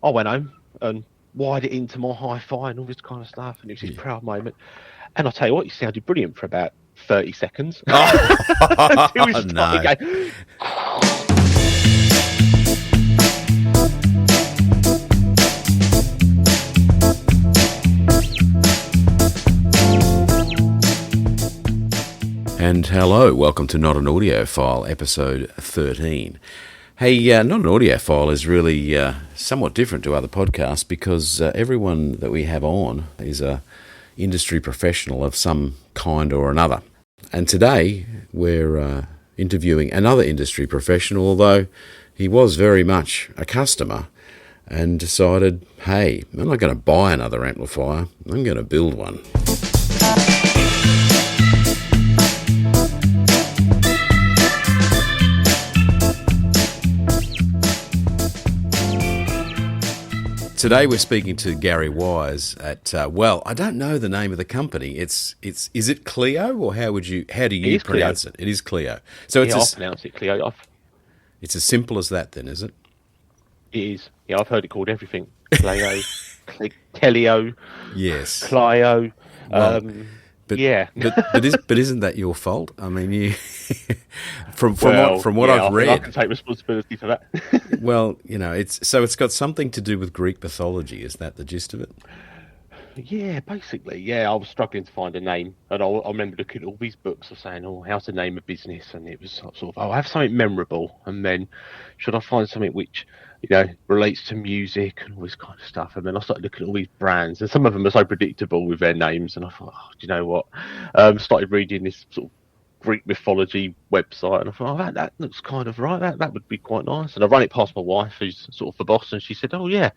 I went home and wired it into my hi-fi and all this kind of stuff, and it was this proud moment. And I'll tell you what, he sounded brilliant for about 30 seconds until we Oh, started no. going. And hello, welcome to Not an Audiophile, episode 13. Hey, Not an Audiophile is really somewhat different to other podcasts because everyone that we have on is a industry professional of some kind or another. And today we're interviewing another industry professional, although he was very much a customer and decided, hey, I'm not going to buy another amplifier, I'm going to build one. Today we're speaking to Gary Wise at I don't know the name of the company. Is it Kleio, or how do you pronounce it? It is Kleio. So I'll pronounce it Kleio. It's as simple as that, then, is it? It is. Yeah, I've heard it called everything. Kleio, Kleio, yes, Kleio. But isn't that your fault? I mean, you from what I've read, I can take responsibility for that. Well, it's got something to do with Greek mythology. Is that the gist of it? Yeah, basically. Yeah, I was struggling to find a name, and I remember looking at all these books of saying, "Oh, how to name a business," and it was sort of, "Oh, I have something memorable," and then should I find something which relates to music and all this kind of stuff. And then I started looking at all these brands, and some of them are so predictable with their names. And I thought, oh, do you know what? Started reading this sort of Greek mythology website, and I thought, oh, that looks kind of right. That would be quite nice. And I ran it past my wife, who's sort of the boss, and she said, oh yeah,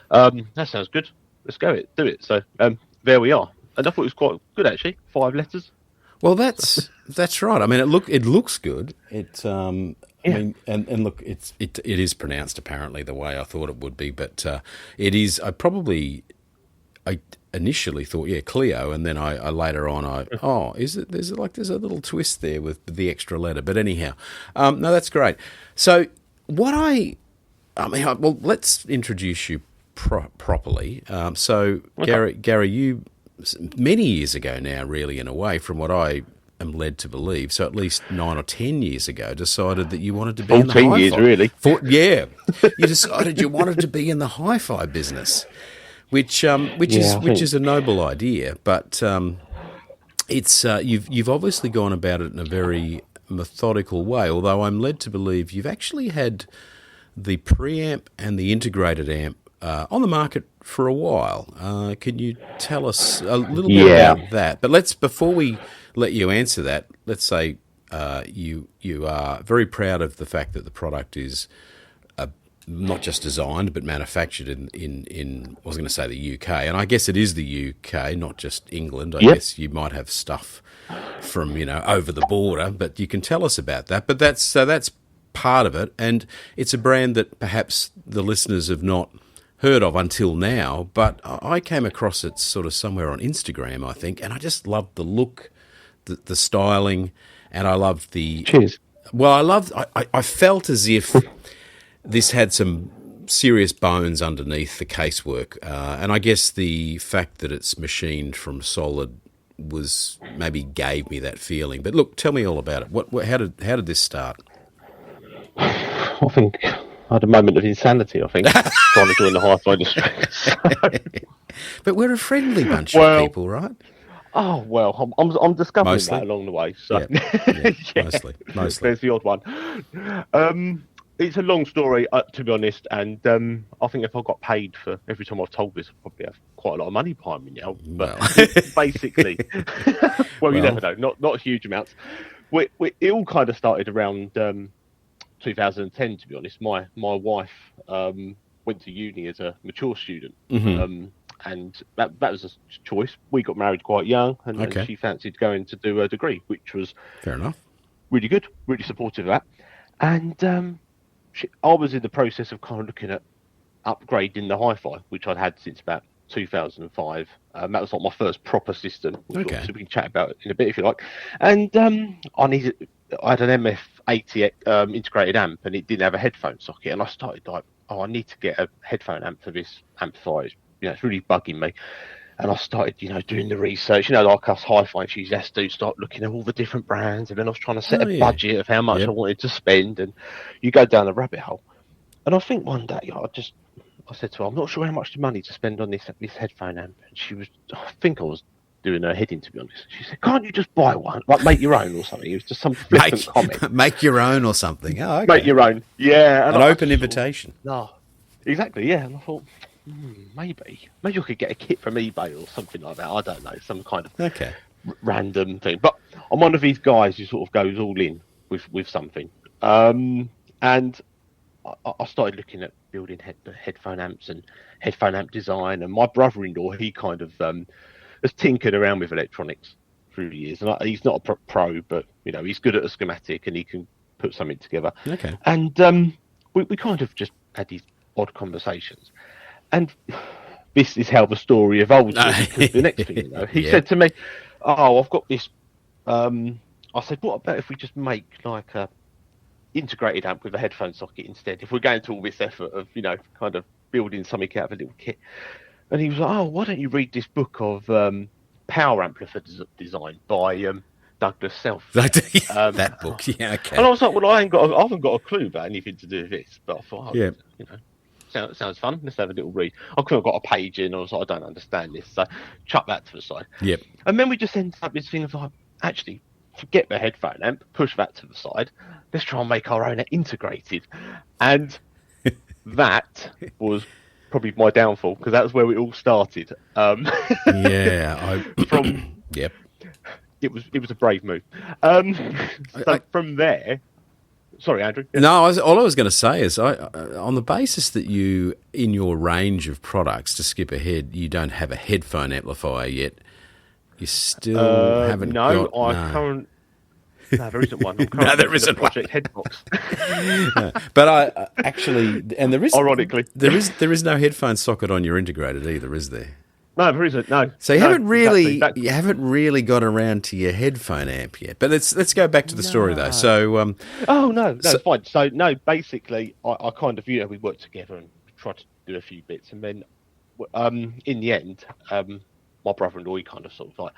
that sounds good. Let's do it. So there we are. And I thought it was quite good actually. 5 letters. Well, that's right. I mean, it looks good. I mean, and look, it is pronounced apparently the way I thought it would be, but it is. I initially thought, yeah, Kleio, and then I later on there's a little twist there with the extra letter. But anyhow, no, that's great. So let's introduce you properly. Okay. Gary, you many years ago now, really, in a way, from what I am led to believe, so at least 9 or 10 years ago, decided that you wanted to be in the hi-fi. 14 years, really. You decided you wanted to be in the hi-fi business, which is a noble idea, but it's you've obviously gone about it in a very methodical way. Although I'm led to believe you've actually had the preamp and the integrated amp on the market for a while. Can you tell us a little bit about that? But before we let you answer that, let's say you are very proud of the fact that the product is not just designed but manufactured in I was going to say the UK, and I guess it is the UK, not just England. I guess you might have stuff from over the border, but you can tell us about that. But that's part of it, and it's a brand that perhaps the listeners have not heard of until now, but I came across it sort of somewhere on Instagram, I think, and I just loved the look, the styling, and I loved the... Cheers. Well, I felt as if this had some serious bones underneath the casework, and I guess the fact that it's machined from solid maybe gave me that feeling. But look, tell me all about it. How did this start? I think I had a moment of insanity, I think, trying to join the hi-fi industry. But we're a friendly bunch of people, right? Oh, well, I'm discovering that along the way. So. Yeah. Mostly. There's the odd one. It's a long story, to be honest, and I think if I got paid for every time I've told this, I'd probably have quite a lot of money behind me now. But basically, you never know, not huge amounts. It all kind of started around 2010, to be honest. My wife went to uni as a mature student, and that was a choice. We got married quite young, and she fancied going to do a degree, which was fair enough. Really good, really supportive of that. And I was in the process of kind of looking at upgrading the hi-fi, which I'd had since about 2005. That was like my first proper system, which we can chat about in a bit if you like. And I had an MF80 integrated amp, and it didn't have a headphone socket, and I started like oh, I need to get a headphone amp for this amplifier. It's really bugging me. And I started, doing the research. Like us hi-fi enthusiasts do, start looking at all the different brands. And then I was trying to set a budget of how much I wanted to spend. And you go down a rabbit hole. And I think one day I said to her, I'm not sure how much money to spend on this headphone amp. And I think I was doing her head in, to be honest. She said, can't you just buy one? Like, make your own or something. It was just some flippant comment. Make your own or something. Oh, okay. Make your own. Yeah. An open invitation. No, exactly, yeah. And I thought, maybe I could get a kit from eBay or something like that. I don't know, some kind of random thing. But I'm one of these guys who sort of goes all in with something. And I started looking at building headphone amps and headphone amp design. And my brother-in-law, he kind of has tinkered around with electronics through the years. And he's not a pro, but he's good at a schematic and he can put something together. Okay. And we kind of just had these odd conversations. And this is how the story evolves. Because the next thing he said to me, oh, I've got this. I said, what about if we just make like a integrated amp with a headphone socket instead? If we're going to all this effort of, kind of building something out of a little kit. And he was like, oh, why don't you read this book of power amplifier design by Douglas Self. That book, yeah, okay. And I was like, well, I haven't got a clue about anything to do with this. But I thought, sounds fun. Let's have a little read. I could have got a page in. I was like, I don't understand this. So chuck that to the side. Yep. And then we just ended up this thing of like, actually, forget the headphone amp, push that to the side. Let's try and make our own integrated. And that was probably my downfall, because that was where it all started. Yep. It was a brave move. From there, sorry, Andrew. Yeah. No, all I was going to say is, on the basis that you, in your range of products, to skip ahead, you don't have a headphone amplifier yet. You still haven't. No, No, there isn't one. No, there isn't Project Headbox. No. But I actually, and there is, ironically, there is no headphone socket on your integrated either, is there? No, there isn't. No. So you haven't really got around to your headphone amp yet. But let's go back to the story though. So it's fine. So no, basically, I kind of we worked together and tried to do a few bits, and then in the end, my brother-in-law, he kind of sort of like,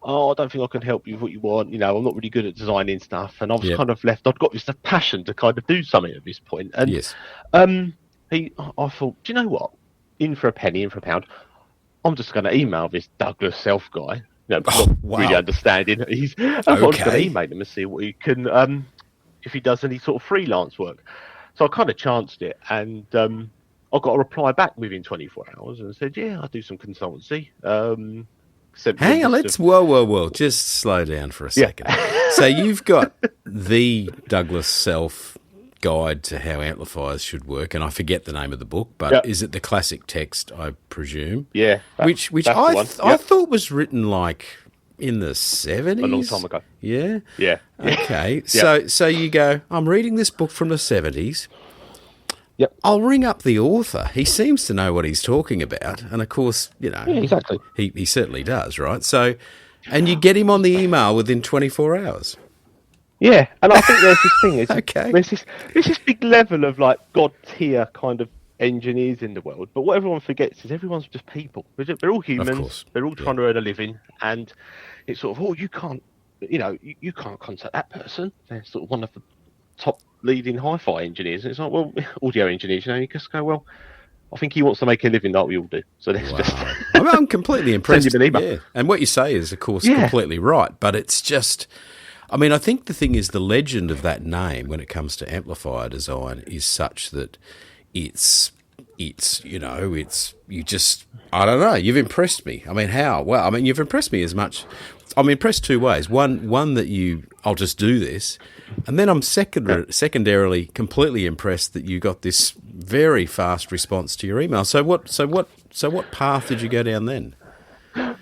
oh, I don't think I can help you with what you want. I'm not really good at designing stuff, and I was kind of left. I'd got this passion to kind of do something at this point, and I thought, do you know what? In for a penny, in for a pound. I'm just going to email this Douglas Self guy. Really understanding. I'm just going to email him and see what he can, if he does any sort of freelance work. So I kind of chanced it, and I got a reply back within 24 hours and said, yeah, I do some consultancy. Hang on, whoa. Just slow down for a second. So you've got the Douglas Self guide to how amplifiers should work, and I forget the name of the book, but is it the classic text, I presume? Yeah. Which I thought was written like in the 70s? A long time ago. Yeah? Yeah. Okay. So you go, I'm reading this book from the 70s. Yep. I'll ring up the author. He seems to know what he's talking about. And of course, exactly. He certainly does, right? So, and you get him on the email within 24 hours. Yeah, and I think there's this thing. Okay. There's this big level of like god tier kind of engineers in the world, but what everyone forgets is everyone's just people. They're all humans. Of course. They're all trying to earn a living, and it's sort of, you can't, you can't contact that person. They're sort of one of the top leading hi-fi engineers, and it's like, well, audio engineers. You just go, well, I think he wants to make a living like we all do. So let's just. I'm completely impressed. Send him an email. Yeah. And what you say is, of course, completely right, but it's just. I mean, I think the thing is, the legend of that name when it comes to amplifier design is such that it's I don't know, you've impressed me. I mean, how? Well, I mean, you've impressed me as much. I'm impressed two ways. One that I'll just do this, and then I'm secondarily completely impressed that you got this very fast response to your email. So what path did you go down then?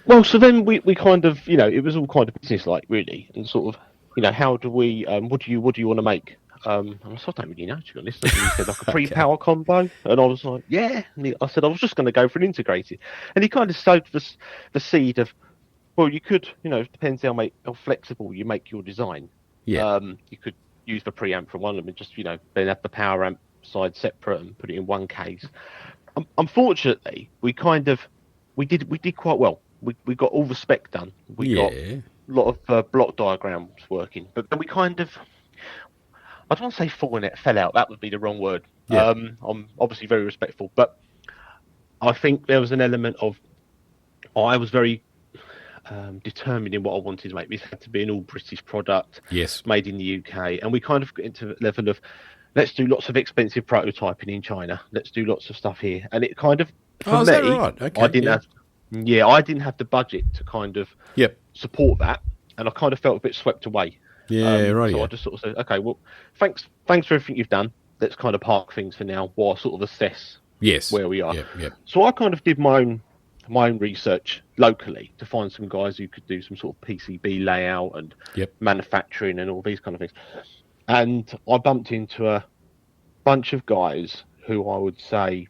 Well, so then we kind of, it was all kind of business-like, really, and sort of, how do we, what do you want to make? I don't really know, to be honest. He said like a pre-power combo, and I was like, yeah. And I said I was just going to go for an integrated, and he kind of sowed the seed of, well, you could, it depends how flexible you make your design. Yeah. You could use the preamp from one of them and just, then have the power amp side separate and put it in one case. Unfortunately, we did quite well. We got all the spec done. We got a lot of block diagrams working, but then we kind of, I don't want to say fell out. That would be the wrong word. Yeah. I'm obviously very respectful, but I think there was an element of, I was very determined in what I wanted to make. This had to be an all British product, yes, made in the UK, and we kind of got into the level of, let's do lots of expensive prototyping in China. Let's do lots of stuff here, and it kind of, for me, is that right? Okay, I didn't have the budget to kind of support that, and I kind of felt a bit swept away. Yeah, right. So I just sort of said, okay, well, thanks for everything you've done. Let's kind of park things for now while I sort of assess where we are. So I kind of did my own research locally to find some guys who could do some sort of PCB layout and manufacturing and all these kind of things. And I bumped into a bunch of guys who I would say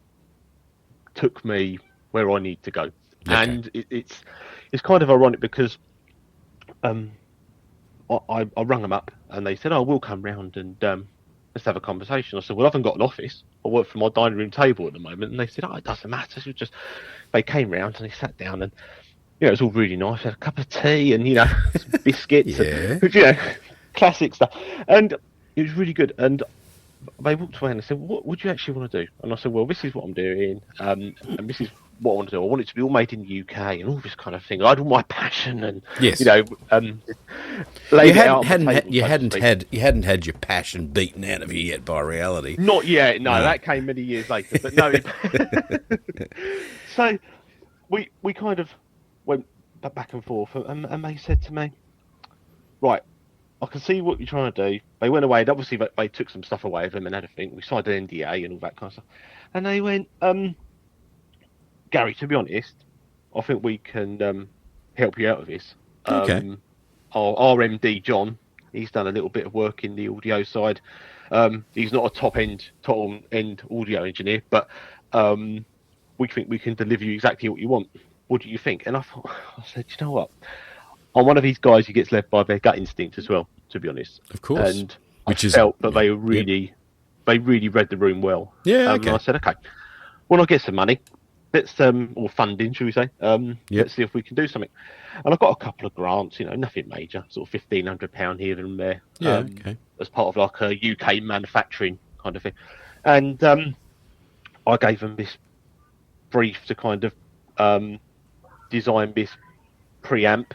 took me where I need to go. Okay. And it's kind of ironic because I rung them up and they said, "Oh, we'll come round and let's have a conversation." I said, "Well, I haven't got an office. I work from my dining room table at the moment." And they said, "Oh, it doesn't matter." So they came round and they sat down and it was all really nice. Had a cup of tea and some biscuits, and, classic stuff. And it was really good. And they walked away and they said, "What would you actually want to do?" And I said, "Well, this is what I'm doing, and this is what I want to do. I want it to be all made in the UK and all this kind of thing. I had all my passion and you hadn't had your passion beaten out of you yet by reality. Not yet. No, that came many years later. But no. So we kind of went back and forth, and they said to me, "Right, I can see what you're trying to do." They went away. And obviously, they took some stuff away of them and everything. We signed an NDA and all that kind of stuff. And they went, "Gary, to be honest, I think we can help you out with this." Okay. Our MD, John, he's done a little bit of work in the audio side. He's not a top-end audio engineer, but we think we can deliver you exactly what you want. What do you think? And I said, you know what? I'm one of these guys who gets led by their gut instinct as well, to be honest. Of course. And I felt that they really read the room well. Yeah, okay. And I said, okay, when I get some money, let's or funding, should we say? Let's see if we can do something. And I got a couple of grants, nothing major, sort of £1,500 here and there. As part of like a UK manufacturing kind of thing. And I gave them this brief to kind of design this preamp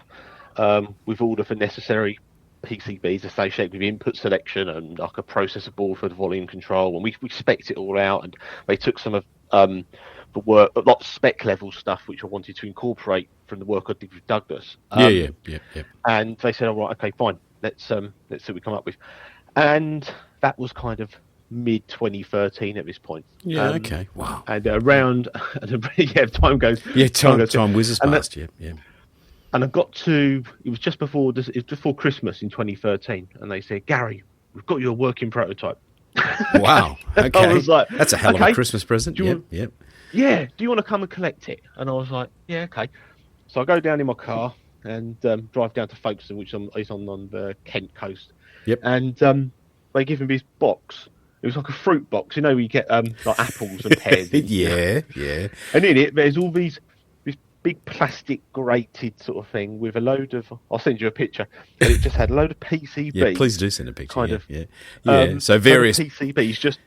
with all of the necessary PCBs associated with input selection and like a processor board for the volume control, and we spec'd it all out, and they took some of the work, a lot of spec level stuff which I wanted to incorporate from the work I did with Douglas. And they said, "All right, okay, fine, let's see what we come up with." And that was kind of mid 2013 at this point. Okay, wow. And time goes. Time whizzes past. And I got to, it was just before Christmas in 2013, and they said, "Gary, we've got you a working prototype." Wow. Okay. I was like, that's a hell of a Christmas present. Yeah. Do you want to come and collect it? And I was like, yeah, okay. So I go down in my car and drive down to Folkestone, which is on the Kent coast. And they give me this box. It was like a fruit box, where you get like apples and pears. And in it, there's all this big plastic grated sort of thing with a load of. I'll send you a picture. And it just had a load of PCBs. Yeah, please do send a picture. Kind of. So various PCBs, just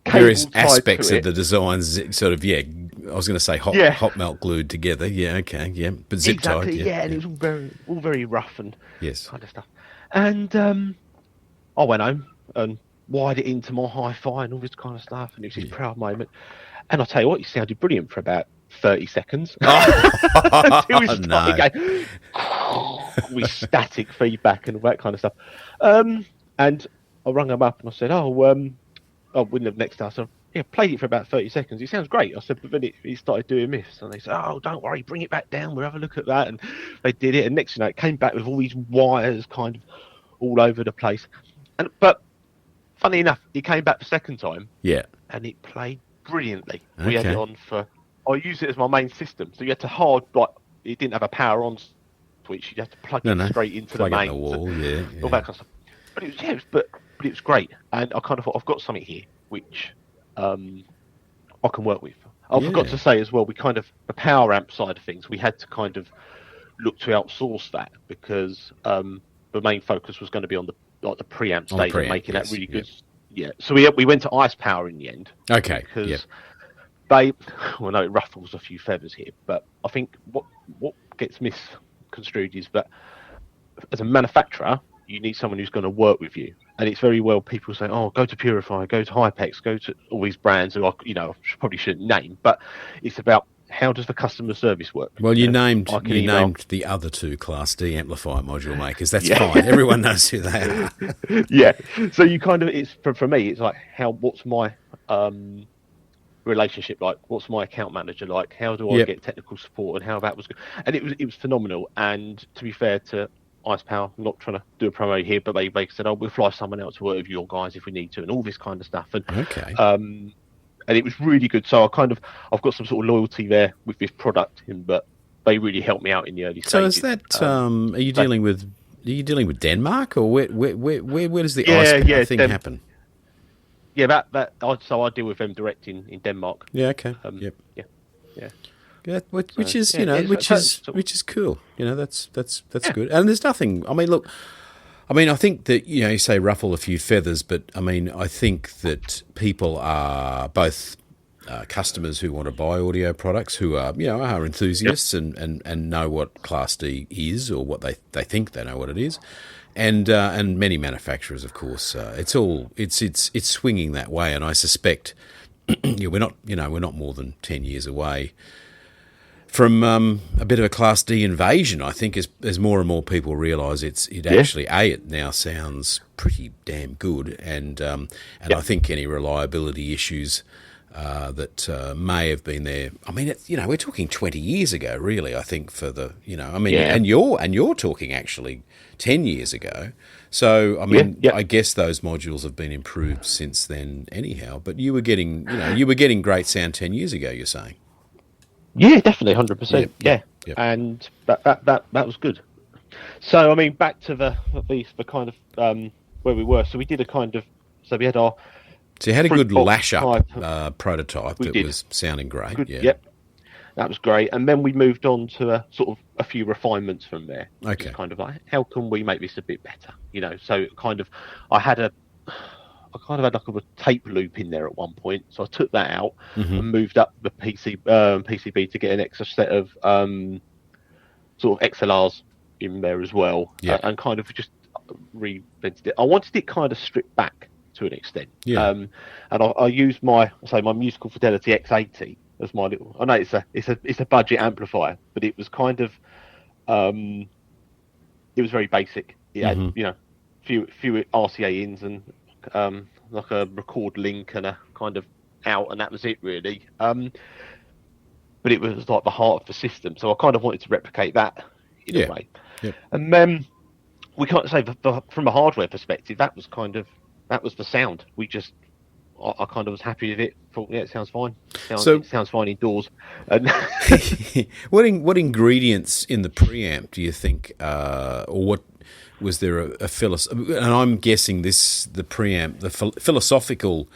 various aspects of the designs. Sort of. I was going to say hot melt glued together. But zip tied. And it was all very rough and kind of stuff. And I went home and wired it into my hi-fi and all this kind of stuff, and it was this proud moment. And I'll tell you what, it sounded brilliant for about 30 seconds. Until we started going with static feedback and all that kind of stuff. And I rung them up and I said, when the next day I said, played it for about 30 seconds. It sounds great. I said, but then it started doing this. And they said, "Oh, don't worry, bring it back down. We'll have a look at that." And they did it. And next thing it came back with all these wires kind of all over the place. But funny enough, it came back the second time. And it played brilliantly. We had it on I used it as my main system. So you had to it didn't have a power on switch. You had to plug it straight into the mains. All that kind of stuff. But it was great. And I kind of thought, I've got something here which I can work with. I forgot to say as well, we kind of, the power amp side of things, we had to kind of look to outsource that because the main focus was going to be on the preamp stage and making that really good. Yeah, so we went to Ice Power in the end. Okay. Because they, well, no, it ruffles a few feathers here, but I think what gets misconstrued is that as a manufacturer, you need someone who's going to work with you. And it's very well people say, oh, go to Purify, go to Hypex, go to all these brands who I probably shouldn't name, but it's about how does the customer service work? Well, you named the other two Class D amplifier module makers. That's fine. Everyone knows who they are. Yeah. So you kind of, it's for me, it's like what's my relationship like? What's my account manager like? How do I get technical support? And how that was good. And it was phenomenal. And to be fair to Ice Power, I'm not trying to do a promo here, but they said, oh, we'll fly someone else to work with your guys if we need to, and all this kind of stuff. And and it was really good. So I've got some sort of loyalty there with this product, but they really helped me out in the early stages. So is that are you dealing with Denmark, or where does the Ice Power thing happen? Yeah, so I deal with them direct in Denmark. Yeah, okay. Yeah, which is cool. That's good. And there's nothing. I mean, look. I think that you say ruffle a few feathers, but I think that people are both customers who want to buy audio products, who are are enthusiasts and know what Class D is, or what they think they know what it is, and many manufacturers, of course. It's swinging that way, and I suspect we're not more than 10 years away from a bit of a Class D invasion, I think, as more and more people realise actually it now sounds pretty damn good, and I think any reliability issues that may have been there. I mean, we're talking 20 years ago, really. I think for the and you're talking actually 10 years ago. So I guess those modules have been improved since then, anyhow. But you were getting great sound 10 years ago. You're saying. Yeah, definitely, 100%. Yeah. And that was good. So back to the kind of where we were. So we did we had our. So you had a good lash up prototype that was sounding great. Good, yep, that was great. And then we moved on to a few refinements from there. Okay. Just kind of like, how can we make this a bit better? So I kind of had like a tape loop in there at one point, so I took that out and moved up the PCB to get an extra set of sort of XLRs in there as well, and kind of just reinvented it. I wanted it kind of stripped back to an extent, and I used my Musical Fidelity X80 as my little. I know it's a budget amplifier, but it was kind of it was very basic. It had few RCA ins and like a record link and a kind of out, and that was it really. But it was like the heart of the system, so I kind of wanted to replicate that in a way. Yep. And then we can't say from a hardware perspective, that was the sound. I kind of was happy with it. Thought, it sounds fine. It sounds fine indoors. And what ingredients in the preamp do you think, or what? Was there a philosophy? And I'm guessing the preamp, the philosophical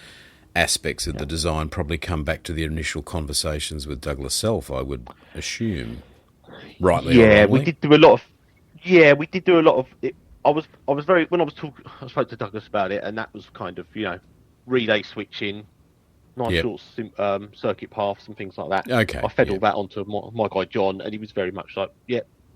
aspects of the design probably come back to the initial conversations with Douglas Self, I would assume. Rightly. Yeah, we did do a lot of it. I spoke to Douglas about it, and that was kind of relay switching, short circuit paths and things like that. Okay. I fed all that onto my guy John, and he was very much like,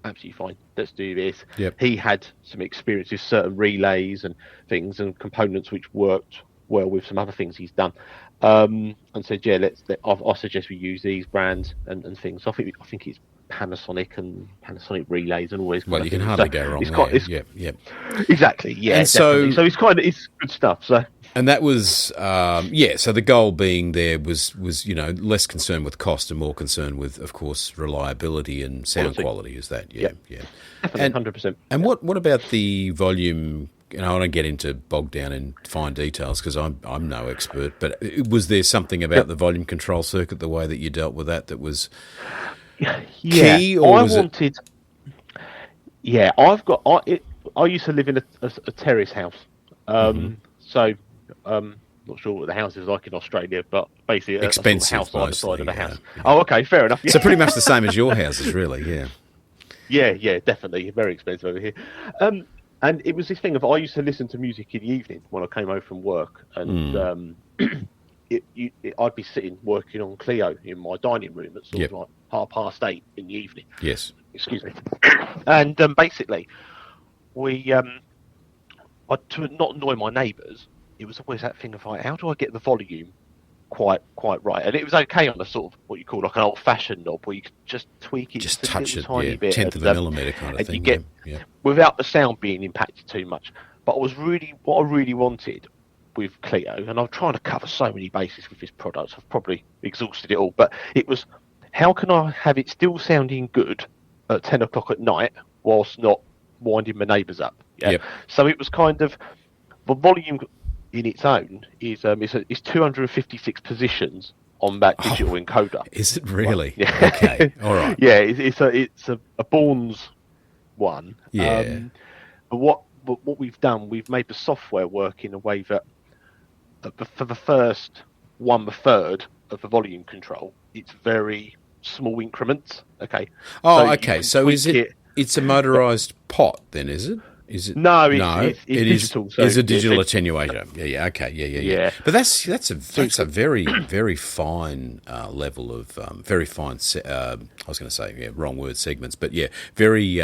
absolutely fine, let's do this. He had some experience with certain relays and things and components which worked well with some other things he's done, and said I suggest we use these brands and things. So I think it's Panasonic and Panasonic relays and all these. Well, you can hardly go wrong there. Exactly. Yeah. And so it's good stuff. So. And that was, so the goal being there was less concerned with cost and more concerned with, of course, reliability and sound quality. Is that? Yeah. Definitely, 100%. And what about the volume? I don't get into bogged down in fine details because I'm no expert, but was there something about the volume control circuit, the way that you dealt with that was key? Or I used to live in a terrace house. So not sure what the house is like in Australia, but basically a sort of expensive, house either side of the house. Yeah. Oh, okay, fair enough. So pretty much the same as your houses, really. Yeah. Yeah, definitely. Very expensive over here. And it was this thing of I used to listen to music in the evening when I came home from work, and I'd be sitting working on Kleio in my dining room at sort of like 8:30 in the evening. Yes. Excuse me. And basically, to not annoy my neighbours, it was always that thing of like, how do I get the volume quite right? And it was okay on a sort of what you call like an old-fashioned knob, where you could just tweak it, just touch it, tiny bit, tenth of a millimetre kind of thing. You get without the sound being impacted too much. But what I really wanted with Kleio, and I'm trying to cover so many bases with this product, I've probably exhausted it all, but it was, how can I have it still sounding good at 10 o'clock at night whilst not winding my neighbours up? So it was kind of, the volume in its own is 256 positions on that digital encoder. Is it really? Yeah. Okay, all right. Yeah, it's a Bourne's one. Yeah. But what we've done, we've made the software work in a way that for the first 1/3 of the volume control, it's very small increments. Okay. Oh, okay. So is it? It's a motorised pot, then, is it? Is it? No, it's digital. It's a digital attenuator. Yeah. Okay. Yeah. But that's a very very fine level of very fine. I was going to say wrong word, segments, but very.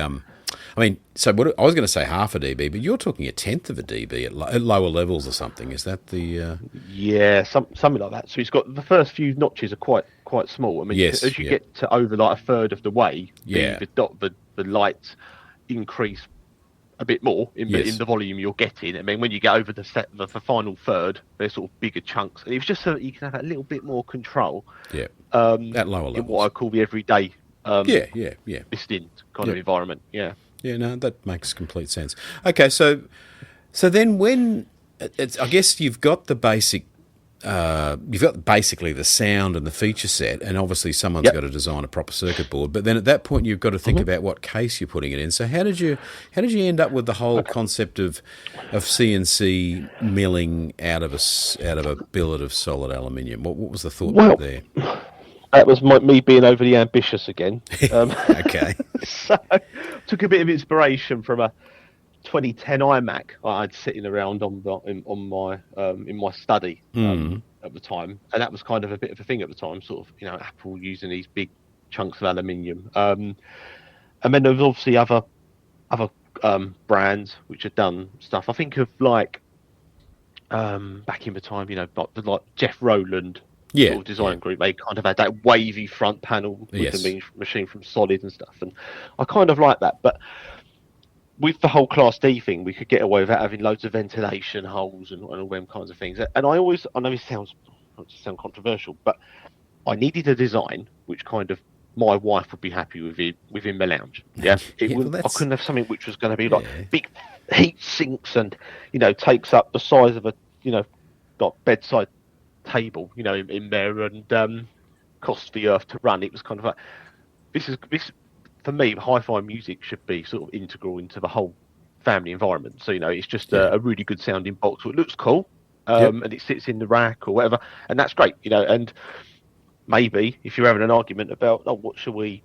I mean, so what I was going to say half a dB, but you're talking a tenth of a dB at lower levels or something. Is that the? Yeah, something like that. So it's got the first few notches are quite small. I mean, as you get to over like a third of the way, the lights increase a bit more in the volume you're getting. I mean, when you get over the final third, they're sort of bigger chunks, and it's just so that you can have a little bit more control. Yeah. At lower levels. In what I call the everyday. Listening kind of environment. Yeah. Yeah. No, that makes complete sense. Okay, so then when I guess you've got the basic. You've got basically the sound and the feature set, and obviously someone's got to design a proper circuit board. But then at that point, you've got to think about what case you're putting it in. So how did you end up with the whole concept of CNC milling out of a billet of solid aluminium? What was the thought there? That was me being overly ambitious again. Okay. So took a bit of inspiration from a 2010 iMac I had sitting around in my study at the time, and that was kind of a bit of a thing at the time. Sort of, Apple using these big chunks of aluminium, and then there was obviously other brands which had done stuff. I think of like back in the time, like Jeff Rowland. Sort of design group, they kind of had that wavy front panel with the machine from Solid and stuff, and I kind of like that. But with the whole Class D thing, we could get away without having loads of ventilation holes and all them kinds of things. And I know it sounds controversial, but I needed a design which kind of my wife would be happy with it within the lounge. Yeah, I couldn't have something which was going to be like big heat sinks and takes up the size of a like bedside table in there and cost the earth to run. It was kind of like this for me. Hi-fi music should be sort of integral into the whole family environment. So it's just a really good sounding box. So it looks cool, and it sits in the rack or whatever, and that's great. And maybe if you're having an argument about what should we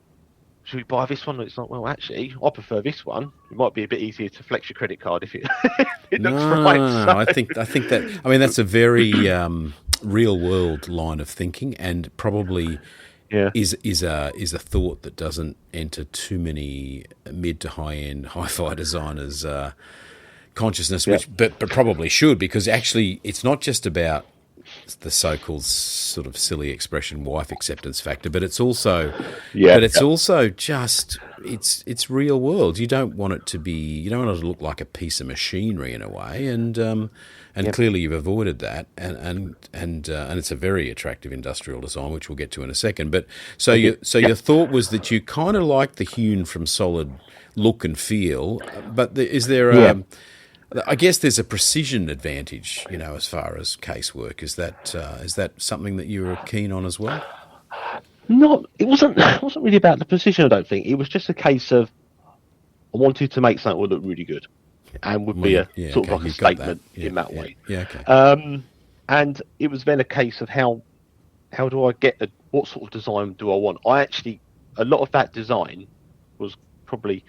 buy this one? It's like, well, actually, I prefer this one. It might be a bit easier to flex your credit card if it looks right. So. I think that. I mean, that's a very real world line of thinking, and probably is a thought that doesn't enter too many mid to high end hi-fi designers' consciousness, but probably should, because actually it's not just about the so-called sort of silly expression wife acceptance factor, but it's also also just it's real world. You don't want it to look like a piece of machinery in a way, and clearly you've avoided that, and it's a very attractive industrial design, which we'll get to in a second. But your thought was that you kind of like the hewn from solid look and feel, but is there I guess there's a precision advantage, as far as casework. Is that something that you were keen on as well? It wasn't really about the precision, I don't think. It was just a case of I wanted to make something that would look really good and would be a sort of like a statement in that way. Yeah, okay. And it was then a case of how do I get what sort of design do I want? A lot of that design was probably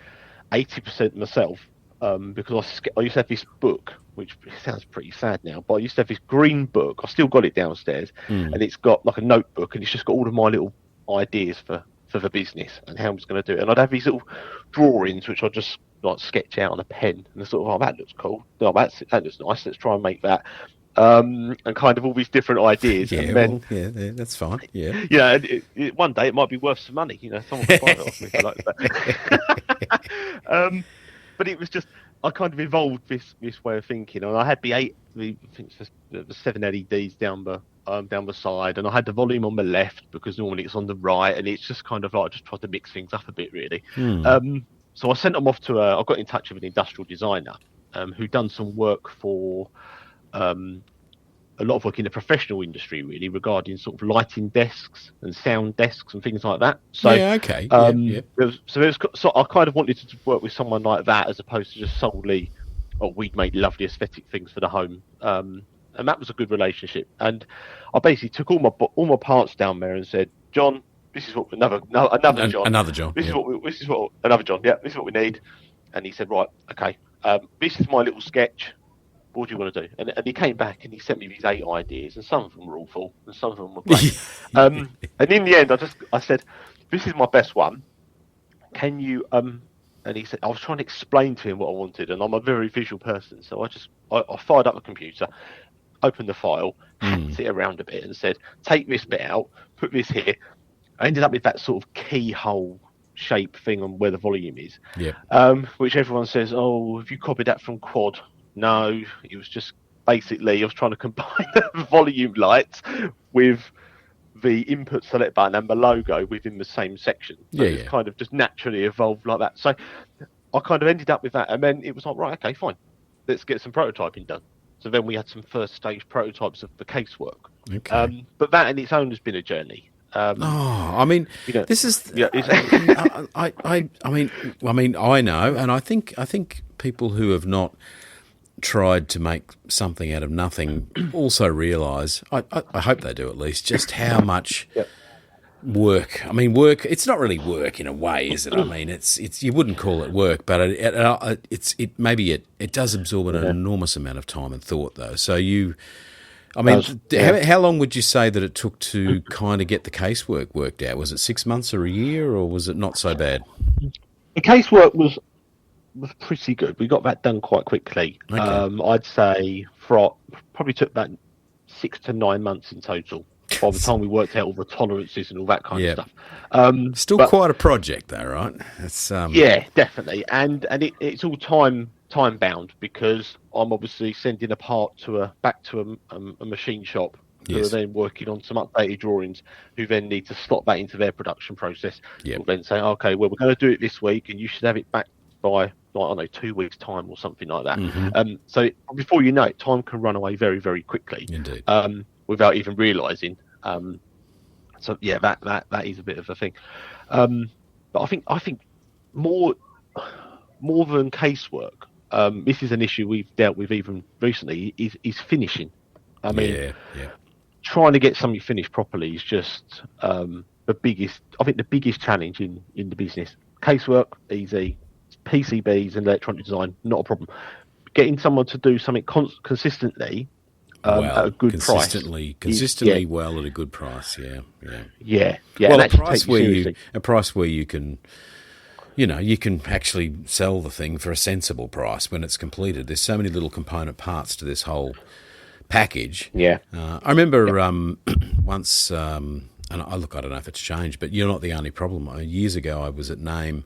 80% myself, because I used to have this book, which sounds pretty sad now, but I used to have this green book. I still got it downstairs, and it's got like a notebook, and it's just got all of my little ideas for the business and how I was going to do it. And I'd have these little drawings, which I just like sketch out on a pen, and sort of, oh, that looks cool. No, that looks nice. Let's try and make that. And kind of all these different ideas. Yeah, and then, yeah, that's fine. Yeah, yeah. One day it might be worth some money. Someone can buy it off me if I like that. But it was just, I kind of evolved this way of thinking, and I had the 7 LEDs down the side, and I had the volume on the left because normally it's on the right, and it's just kind of like I just tried to mix things up a bit, really. So I sent them off to I got in touch with an industrial designer who'd done some work for a lot of work in the professional industry, really, regarding sort of lighting desks and sound desks and things like that. So yeah, okay. So I kind of wanted to work with someone like that as opposed to just solely, we'd make lovely aesthetic things for the home. And that was a good relationship. And I basically took all my parts down there and said, John, this is what another John. Another John. This is what another John. Yeah, this is what we need. And he said, right, okay. This is my little sketch. What do you want to do? And he came back and he sent me these 8 ideas, and some of them were awful and some of them were great. And in the end, I said, this is my best one. Can you? And he said, I was trying to explain to him what I wanted, and I'm a very visual person, so I fired up the computer, opened the file, hacked it around a bit, and said, take this bit out, put this here. I ended up with that sort of keyhole shape thing on where the volume is. Which everyone says, oh, have you copied that from Quad? No, it was just basically I was trying to combine the volume lights with the input select button and the logo within the same section. So it's kind of just naturally evolved like that. So I kind of ended up with that, and then it was like, right, okay, fine, let's get some prototyping done. So then we had some first stage prototypes of the casework. Okay. But that in its own has been a journey. I mean, this is. Yeah, I know, and I think people who have not tried to make something out of nothing also realise, I hope they do at least, just how much work. I mean, work. It's not really work in a way, is it? I mean, it's you wouldn't call it work, but it does absorb an enormous amount of time and thought, though. So how long would you say that it took to kind of get the casework worked out? Was it 6 months or a year, or was it not so bad? The casework was pretty good. We got that done quite quickly. Okay. I'd say probably took about 6 to 9 months in total by the time we worked out all the tolerances and all that kind of stuff. Still quite a project, though, right? It's, yeah, definitely, and it's all time bound, because I'm obviously sending a part back to a machine shop who are then working on some updated drawings, who then need to slot that into their production process. We'll then say, okay, well, we're going to do it this week, and you should have it back by, I don't know, 2 weeks' time or something like that. So before you know it, time can run away very, very quickly. Indeed. Without even realising. So yeah, that is a bit of a thing. But I think more than casework, this is an issue we've dealt with even recently, is finishing. I mean, trying to get something finished properly is just the biggest challenge in the business. Casework, easy. PCBs and electronic design, not a problem. Getting someone to do something consistently at a good price. Consistently well at a good price, yeah. Well, a price where you can, you can actually sell the thing for a sensible price when it's completed. There's so many little component parts to this whole package. Yeah. I remember once, and I don't know if it's changed, but you're not the only problem. Years ago, I was at Name.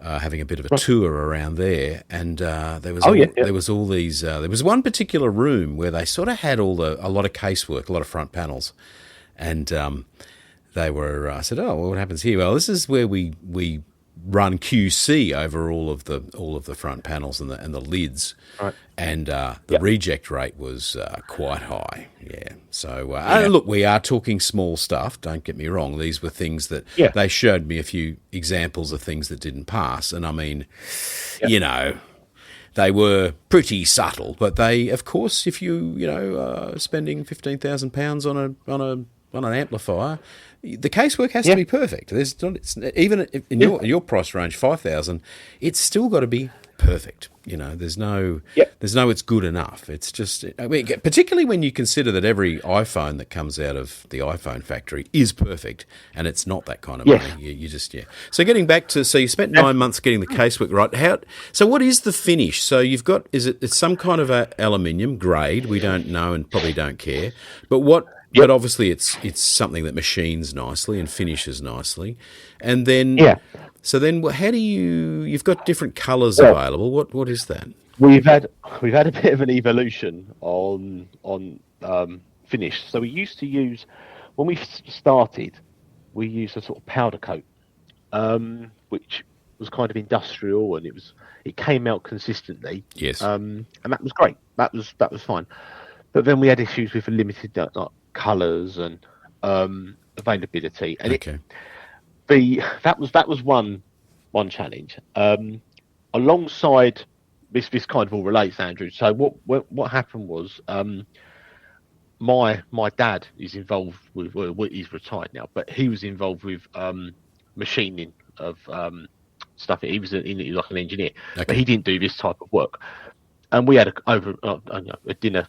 Having a bit of a tour around there, and there was all these. There was one particular room where they sort of had a lot of casework, a lot of front panels, and they were. I said, "Oh, well, what happens here?" Well, this is where we run QC over all of the front panels and the lids, right. And the reject rate was quite high. Yeah. So look, we are talking small stuff. Don't get me wrong. These were things that they showed me a few examples of things that didn't pass, and I mean, They were pretty subtle, but they, of course, if you are spending £15,000 on an amplifier, the casework has to be perfect. There's not, even in your price range, 5,000, it's still got to be perfect. There's no it's good enough. It's just, particularly when you consider that every iPhone that comes out of the iPhone factory is perfect, and it's not that kind of money. You just So getting back to, you spent 9 months getting the casework right. So what is the finish? So you've got, it's some kind of a aluminium grade? We don't know and probably don't care. But what? But obviously it's something that machines nicely and finishes nicely, and then So then, how do you've got different colours available? What is that? We've had a bit of an evolution on finish. So we used to use, when we started, we used a sort of powder coat, which was kind of industrial, and it came out consistently. Yes. And that was great. That was fine. But then we had issues with limited colours and availability, and that was one challenge. Alongside this kind of all relates, Andrew. So what happened was, my dad is involved with, he's retired now, but he was involved with machining of stuff. He was like an engineer, but he didn't do this type of work. And we had a dinner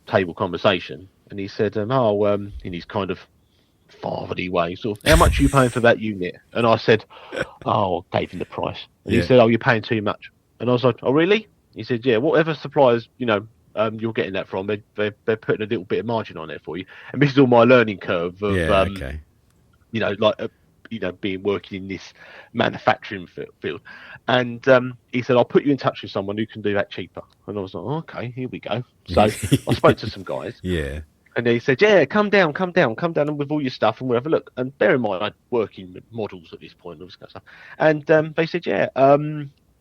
table conversation, and he said, in his kind of fatherly way, sort of, how much are you paying for that unit? And I said, I gave him the price. And he said, you're paying too much. And I was like, oh, really? He said, yeah, whatever suppliers, you're getting that from, they're putting a little bit of margin on there for you. And this is all my learning curve of, being working in this manufacturing field. And he said, I'll put you in touch with someone who can do that cheaper. And I was like, okay, here we go. So I spoke to some guys. Yeah. And they said, yeah, come down and with all your stuff, and we'll have a look. And bear in mind, I'd working with models at this point, all this kind of stuff. And they said,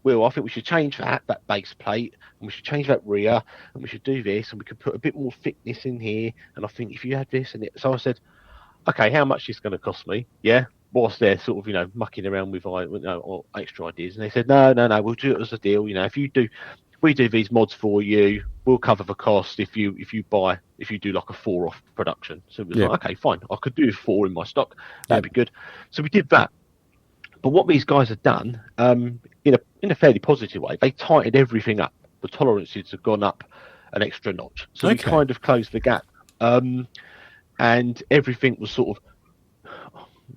Will, I think we should change that base plate, and we should change that rear, and we should do this, and we could put a bit more thickness in here. And I think if you had this and it, so I said, okay, how much is this going to cost me? Yeah. Whilst they're sort of, mucking around with or extra ideas. And they said, no, we'll do it as a deal. If we do these mods for you, we'll cover the cost if you do like a 4 off production. So it was like, okay, fine. I could do 4 in my stock. That'd be good. So we did that. But what these guys have done, in a fairly positive way, they tightened everything up. The tolerances have gone up an extra notch. So we kind of closed the gap. And everything was sort of,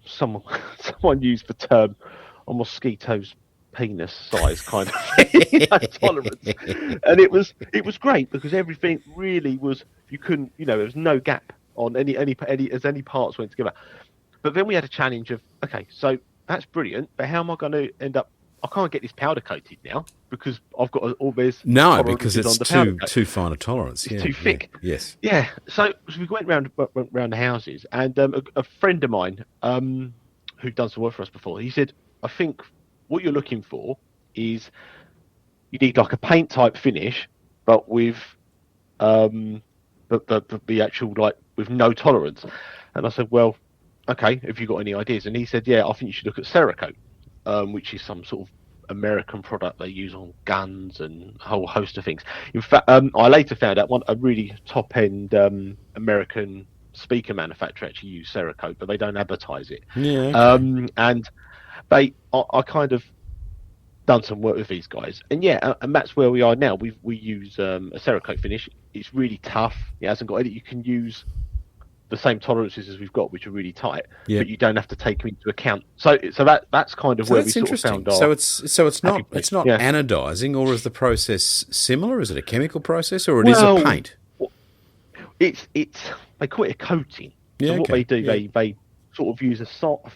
someone used the term a mosquito's penis size kind of tolerance, and it was great because everything really was, you couldn't, there was no gap on any parts went together. But then we had a challenge of, okay, so that's brilliant, but how am I going to end up? I can't get this powder coated now because I've got all this. No, because it's too fine a tolerance. It's too thick. Yes. Yeah. So we went round the houses, and a friend of mine who'd done some work for us before, he said, I think what you're looking for is you need like a paint type finish, but with the actual, like, with no tolerance. And I said, well, okay, have you got any ideas? And he said, yeah, I think you should look at Cerakote, which is some sort of American product they use on guns and a whole host of things. In fact, I later found out a really top-end American speaker manufacturer actually use Cerakote, but they don't advertise it. Yeah. Okay. And I kind of done some work with these guys, and that's where we are now. We use a Cerakote finish. It's really tough. It hasn't got any. You can use the same tolerances as we've got, which are really tight, but you don't have to take them into account. So that's kind of where we sort of found our. So it's not anodizing, or is the process similar? Is it a chemical process, or is it paint? It's they call it a coating. So what they do, they sort of use a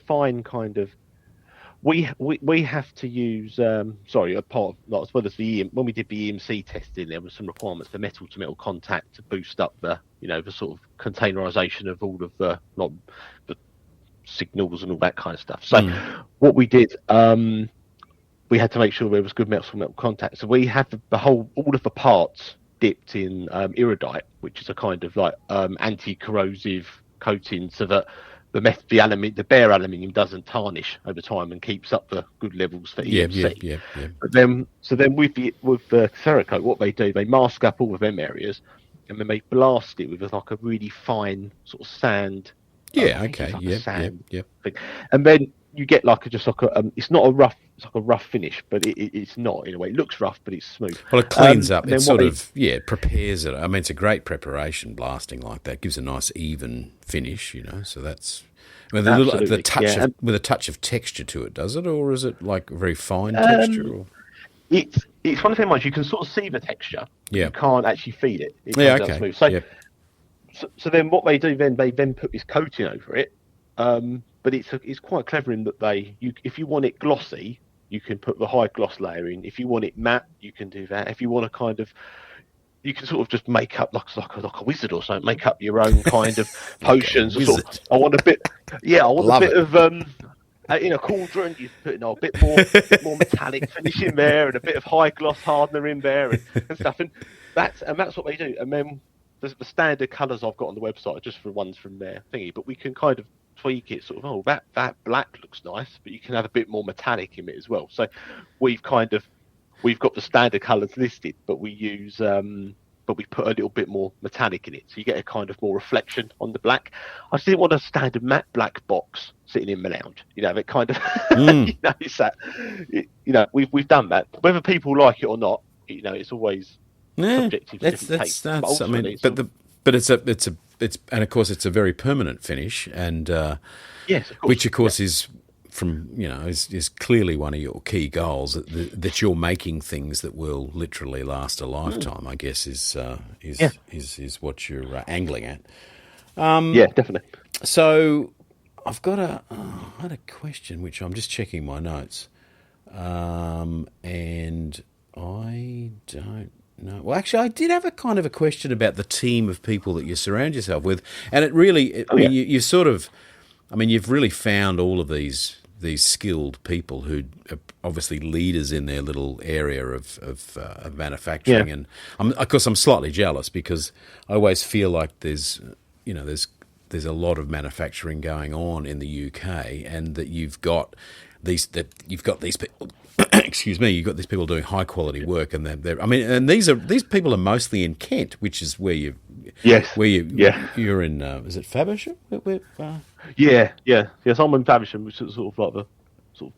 fine kind of. We have to use a part of, as well as when we did the EMC testing, there was some requirements for metal to metal contact to boost up the the sort of containerization of all of the signals and all that kind of stuff. So what we did, we had to make sure there was good metal to metal contact. So we had all of the parts dipped in iridite, which is a kind of like anti-corrosive coating, so that the bare aluminium doesn't tarnish over time and keeps up the good levels for EFC. Yeah. But then with the Cerakote, what they do, they mask up all of them areas, and then they blast it with like a really fine sort of sand. Yeah, okay, sand yeah. thing. And then you get it's not a rough, it's like a rough finish, but it's not in a way. It looks rough, but it's smooth. Well, it cleans up. It sort of prepares it. I mean, it's a great preparation blasting like that. Gives a nice even finish, So that's with a touch of texture to it, does it, or is it like very fine texture? Or? It's one of them ones you can sort of see the texture. Yeah, you can't actually feel it. Okay. Smooth. So then what they do they put this coating over it. But it's quite clever in that if you want it glossy, you can put the high gloss layer in. If you want it matte, you can do that. If you want to you can sort of just make up like a wizard or something, make up your own kind of potions. I want a bit of in a cauldron. You put a bit more metallic finish in there, and a bit of high gloss hardener in there, and stuff. And that's what they do. And then the standard colours I've got on the website are just for ones from their thingy, but we can kind of tweak it sort of, that black looks nice, but you can have a bit more metallic in it as well. So we've got the standard colours listed, but we use but we put a little bit more metallic in it, so you get a kind of more reflection on the black. I just didn't want a standard matte black box sitting in my lounge, that kind of it's that we've done that. Whether people like it or not, it's always subjective. That's I mean, but it's and of course it's a very permanent finish, and yes, of course. which of course is from is clearly one of your key goals, that you're making things that will literally last a lifetime. I guess is what you're angling at. Yeah, definitely. So I've got I had a question which I'm just checking my notes, and I don't. No, well, actually, I did have a kind of a question about the team of people that you surround yourself with, and it really, you sort of, I mean, you've really found all of these skilled people who are obviously leaders in their little area of manufacturing, and of course, I'm slightly jealous because I always feel like there's a lot of manufacturing going on in the UK, and that you've got these people. Excuse me, you've got these people doing high quality work, and and these people are mostly in Kent, which is where you're in. Is it Faversham? Yes, I'm in Faversham, which is sort of like the sort of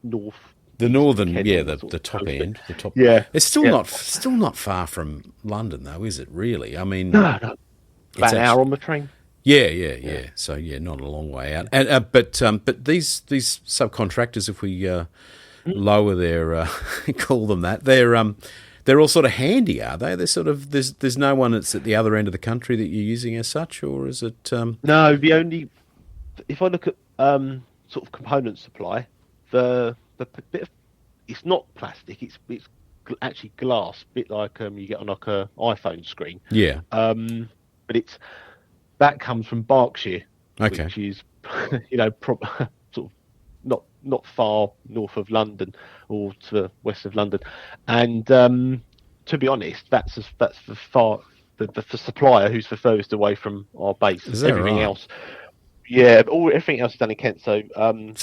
north. The northern, the top end, the top. Yeah, it's still not far from London, though, is it? Really? I mean, no. About an hour on the train. Yeah. So not a long way out. And but these subcontractors, if we lower their call them that, they're all sort of handy, are they? They're sort of there's no one that's at the other end of the country that you're using as such, or is it? No, if I look at sort of component supply, the bit of, it's not plastic, it's actually glass, a bit like you get on like a iPhone screen. Yeah. But that comes from Berkshire, okay, which is sort of not far north of London or to the west of London, and to be honest, that's the supplier who's the furthest away from our base. Is that everything right? else? Yeah, everything else is done in Kent. So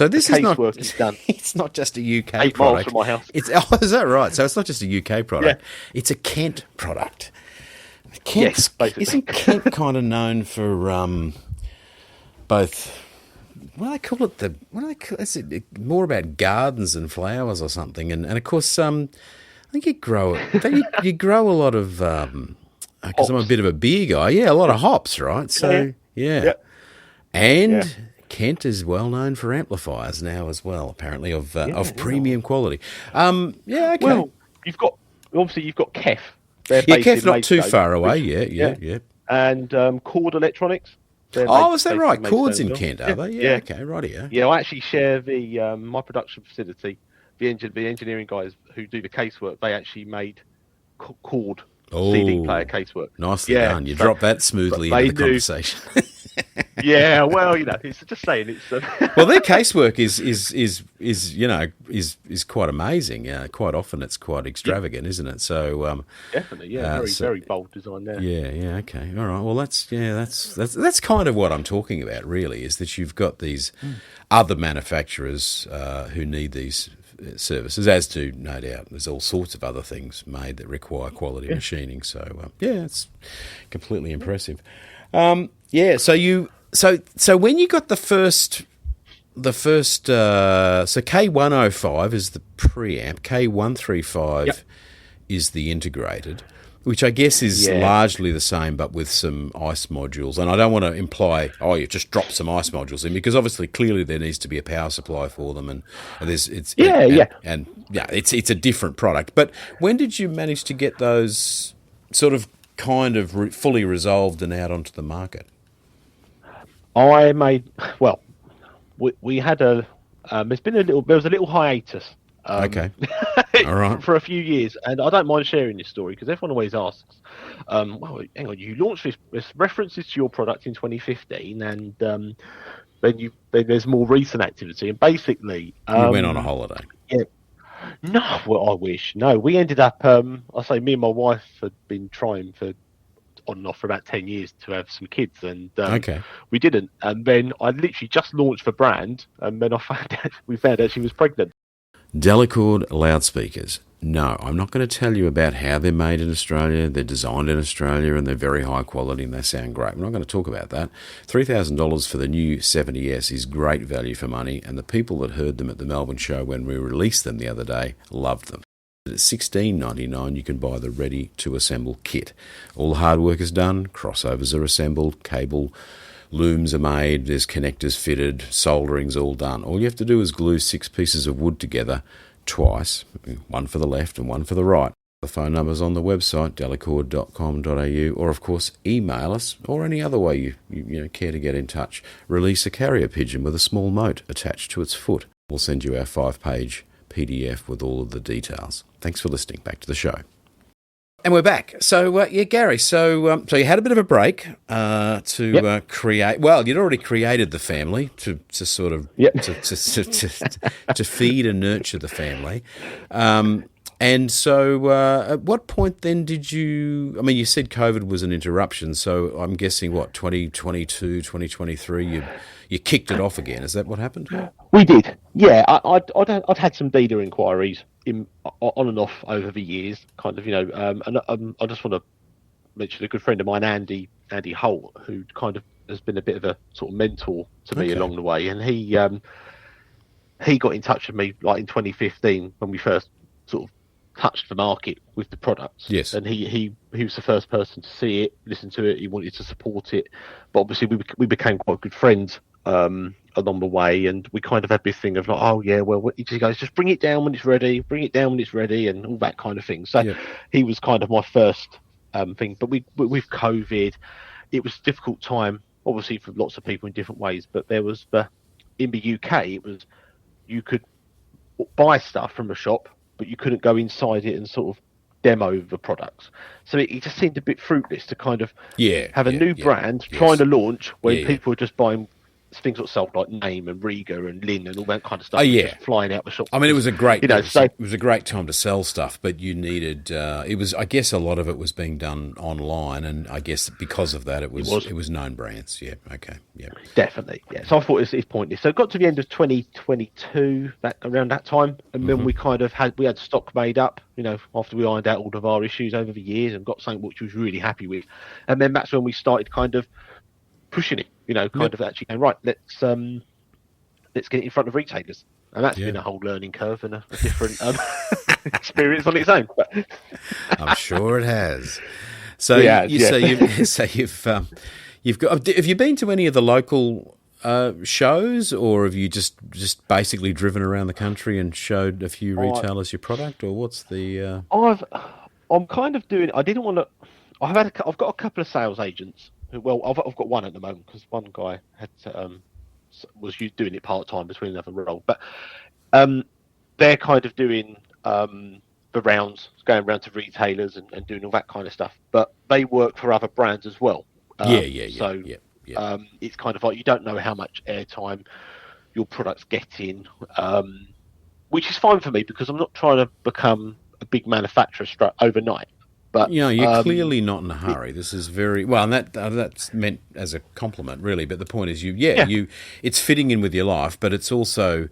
this is not work is done. It's not just a UK 8 product. miles from my house. Is that right? So it's not just a UK product. Yeah. It's a Kent product. Yes, basically. Isn't Kent kind of known for both? What do they call it? Is it more about gardens and flowers or something? And of course, I think you grow a lot of because I'm a bit of a beer guy. Yeah, a lot of hops, right? So yeah. And Kent is well known for amplifiers now as well, apparently of premium quality. Okay. Well, you've got Kef. Kef not too far away. Yeah. And Chord Electronics. Is that right? Chord's in Kent, are they? Yeah. Okay, rightio. Yeah, I actually share the my production facility. The engineering guys who do the casework, they actually made Chord CD player casework. Nicely done. You dropped that smoothly into the conversation. Yeah, well, it's just saying it's. Well, their casework is quite amazing. Quite often it's quite extravagant, isn't it? So definitely, yeah, very bold design there. Yeah, okay, all right. Well, that's kind of what I'm talking about. Really, is that you've got these other manufacturers who need these services, as do no doubt. There's all sorts of other things made that require quality machining. So it's completely impressive. So when you got the first so K105 is the preamp, K135 is the integrated, which I guess is largely the same, but with some ICE modules. And I don't want to imply, you just drop some ICE modules in, because obviously, clearly, there needs to be a power supply for them, and it's a different product. But when did you manage to get those sort of fully resolved and out onto the market? We had there was a little hiatus. Okay. All right. For a few years, and I don't mind sharing this story because everyone always asks. Hang on, you launched this references to your product in 2015, and then there's more recent activity, and basically you went on a holiday. Yeah. No, well, I wish. No, we ended up. Me and my wife had been trying for on and off for about 10 years to have some kids, and we didn't. And then I literally just launched the brand, and then we found out she was pregnant. Delacord loudspeakers. No, I'm not going to tell you about how they're made in Australia. They're designed in Australia and they're very high quality and they sound great. I'm not going to talk about that. $3,000 for the new 70S is great value for money, and the people that heard them at the Melbourne show when we released them the other day loved them. At $16.99 you can buy the ready-to-assemble kit. All the hard work is done, crossovers are assembled, cable looms are made, there's connectors fitted, soldering's all done. All you have to do is glue 6 pieces of wood together twice, one for the left and one for the right. The phone number's on the website, delacord.com.au, or of course email us, or any other way you care to get in touch. Release a carrier pigeon with a small note attached to its foot. We'll send you our 5-page PDF with all of the details. Thanks for listening. Back to the show. And we're back. So, Gary, so you had a bit of a break to create. Well, you'd already created the family to sort of to feed and nurture the family. And so, at what point then did you? I mean, you said COVID was an interruption, so I'm guessing 2022, 2023, you kicked it off again. Is that what happened? We did. Yeah, I'd had some dealer inquiries on and off over the years, kind of, and I just want to mention a good friend of mine, Andy Holt, who kind of has been a bit of a sort of mentor to me along the way, and he got in touch with me like in 2015 when we first sort of touched the market with the products. Yes, and he was the first person to see it, listen to it. He wanted to support it, but obviously we became quite good friends along the way, and we kind of had this thing of like, he goes, just bring it down when it's ready, and all that kind of thing. So he was kind of my first thing. But with COVID, it was a difficult time, obviously for lots of people in different ways. But there was in the UK, it was you could buy stuff from a shop, but you couldn't go inside it and sort of demo the products. So it just seemed a bit fruitless to kind of have a new brand trying to launch when people were just buying things that sold like Name and Riga and Lin and all that kind of stuff. Just flying out the shop. I mean, it was a great, it was a great time to sell stuff, but you needed. I guess a lot of it was being done online, and I guess because of that, it was known brands. Yeah, okay, yeah, definitely. Yeah, so I thought it's pointless. So it got to the end of 2022, around that time, and then we kind of had stock made up. After we ironed out all of our issues over the years and got something which we was really happy with, and then that's when we started kind of pushing it, kind of actually going, right, let's get it in front of retailers. And that's been a whole learning curve and a different experience on its own. I'm sure it has. So you've got. Have you been to any of the local shows, or have you just basically driven around the country and showed a few retailers your product, or what's the? I'm kind of doing. I didn't want to. I've got a couple of sales agents. Well, I've got one at the moment because one guy was doing it part time between another role, but they're kind of doing the rounds, going around to retailers and doing all that kind of stuff. But they work for other brands as well. So It's kind of like you don't know how much airtime your product's getting, which is fine for me because I'm not trying to become a big manufacturer overnight. But you're clearly not in a hurry. This is very well, and that's meant as a compliment, really. But the point is, it's fitting in with your life, but it's also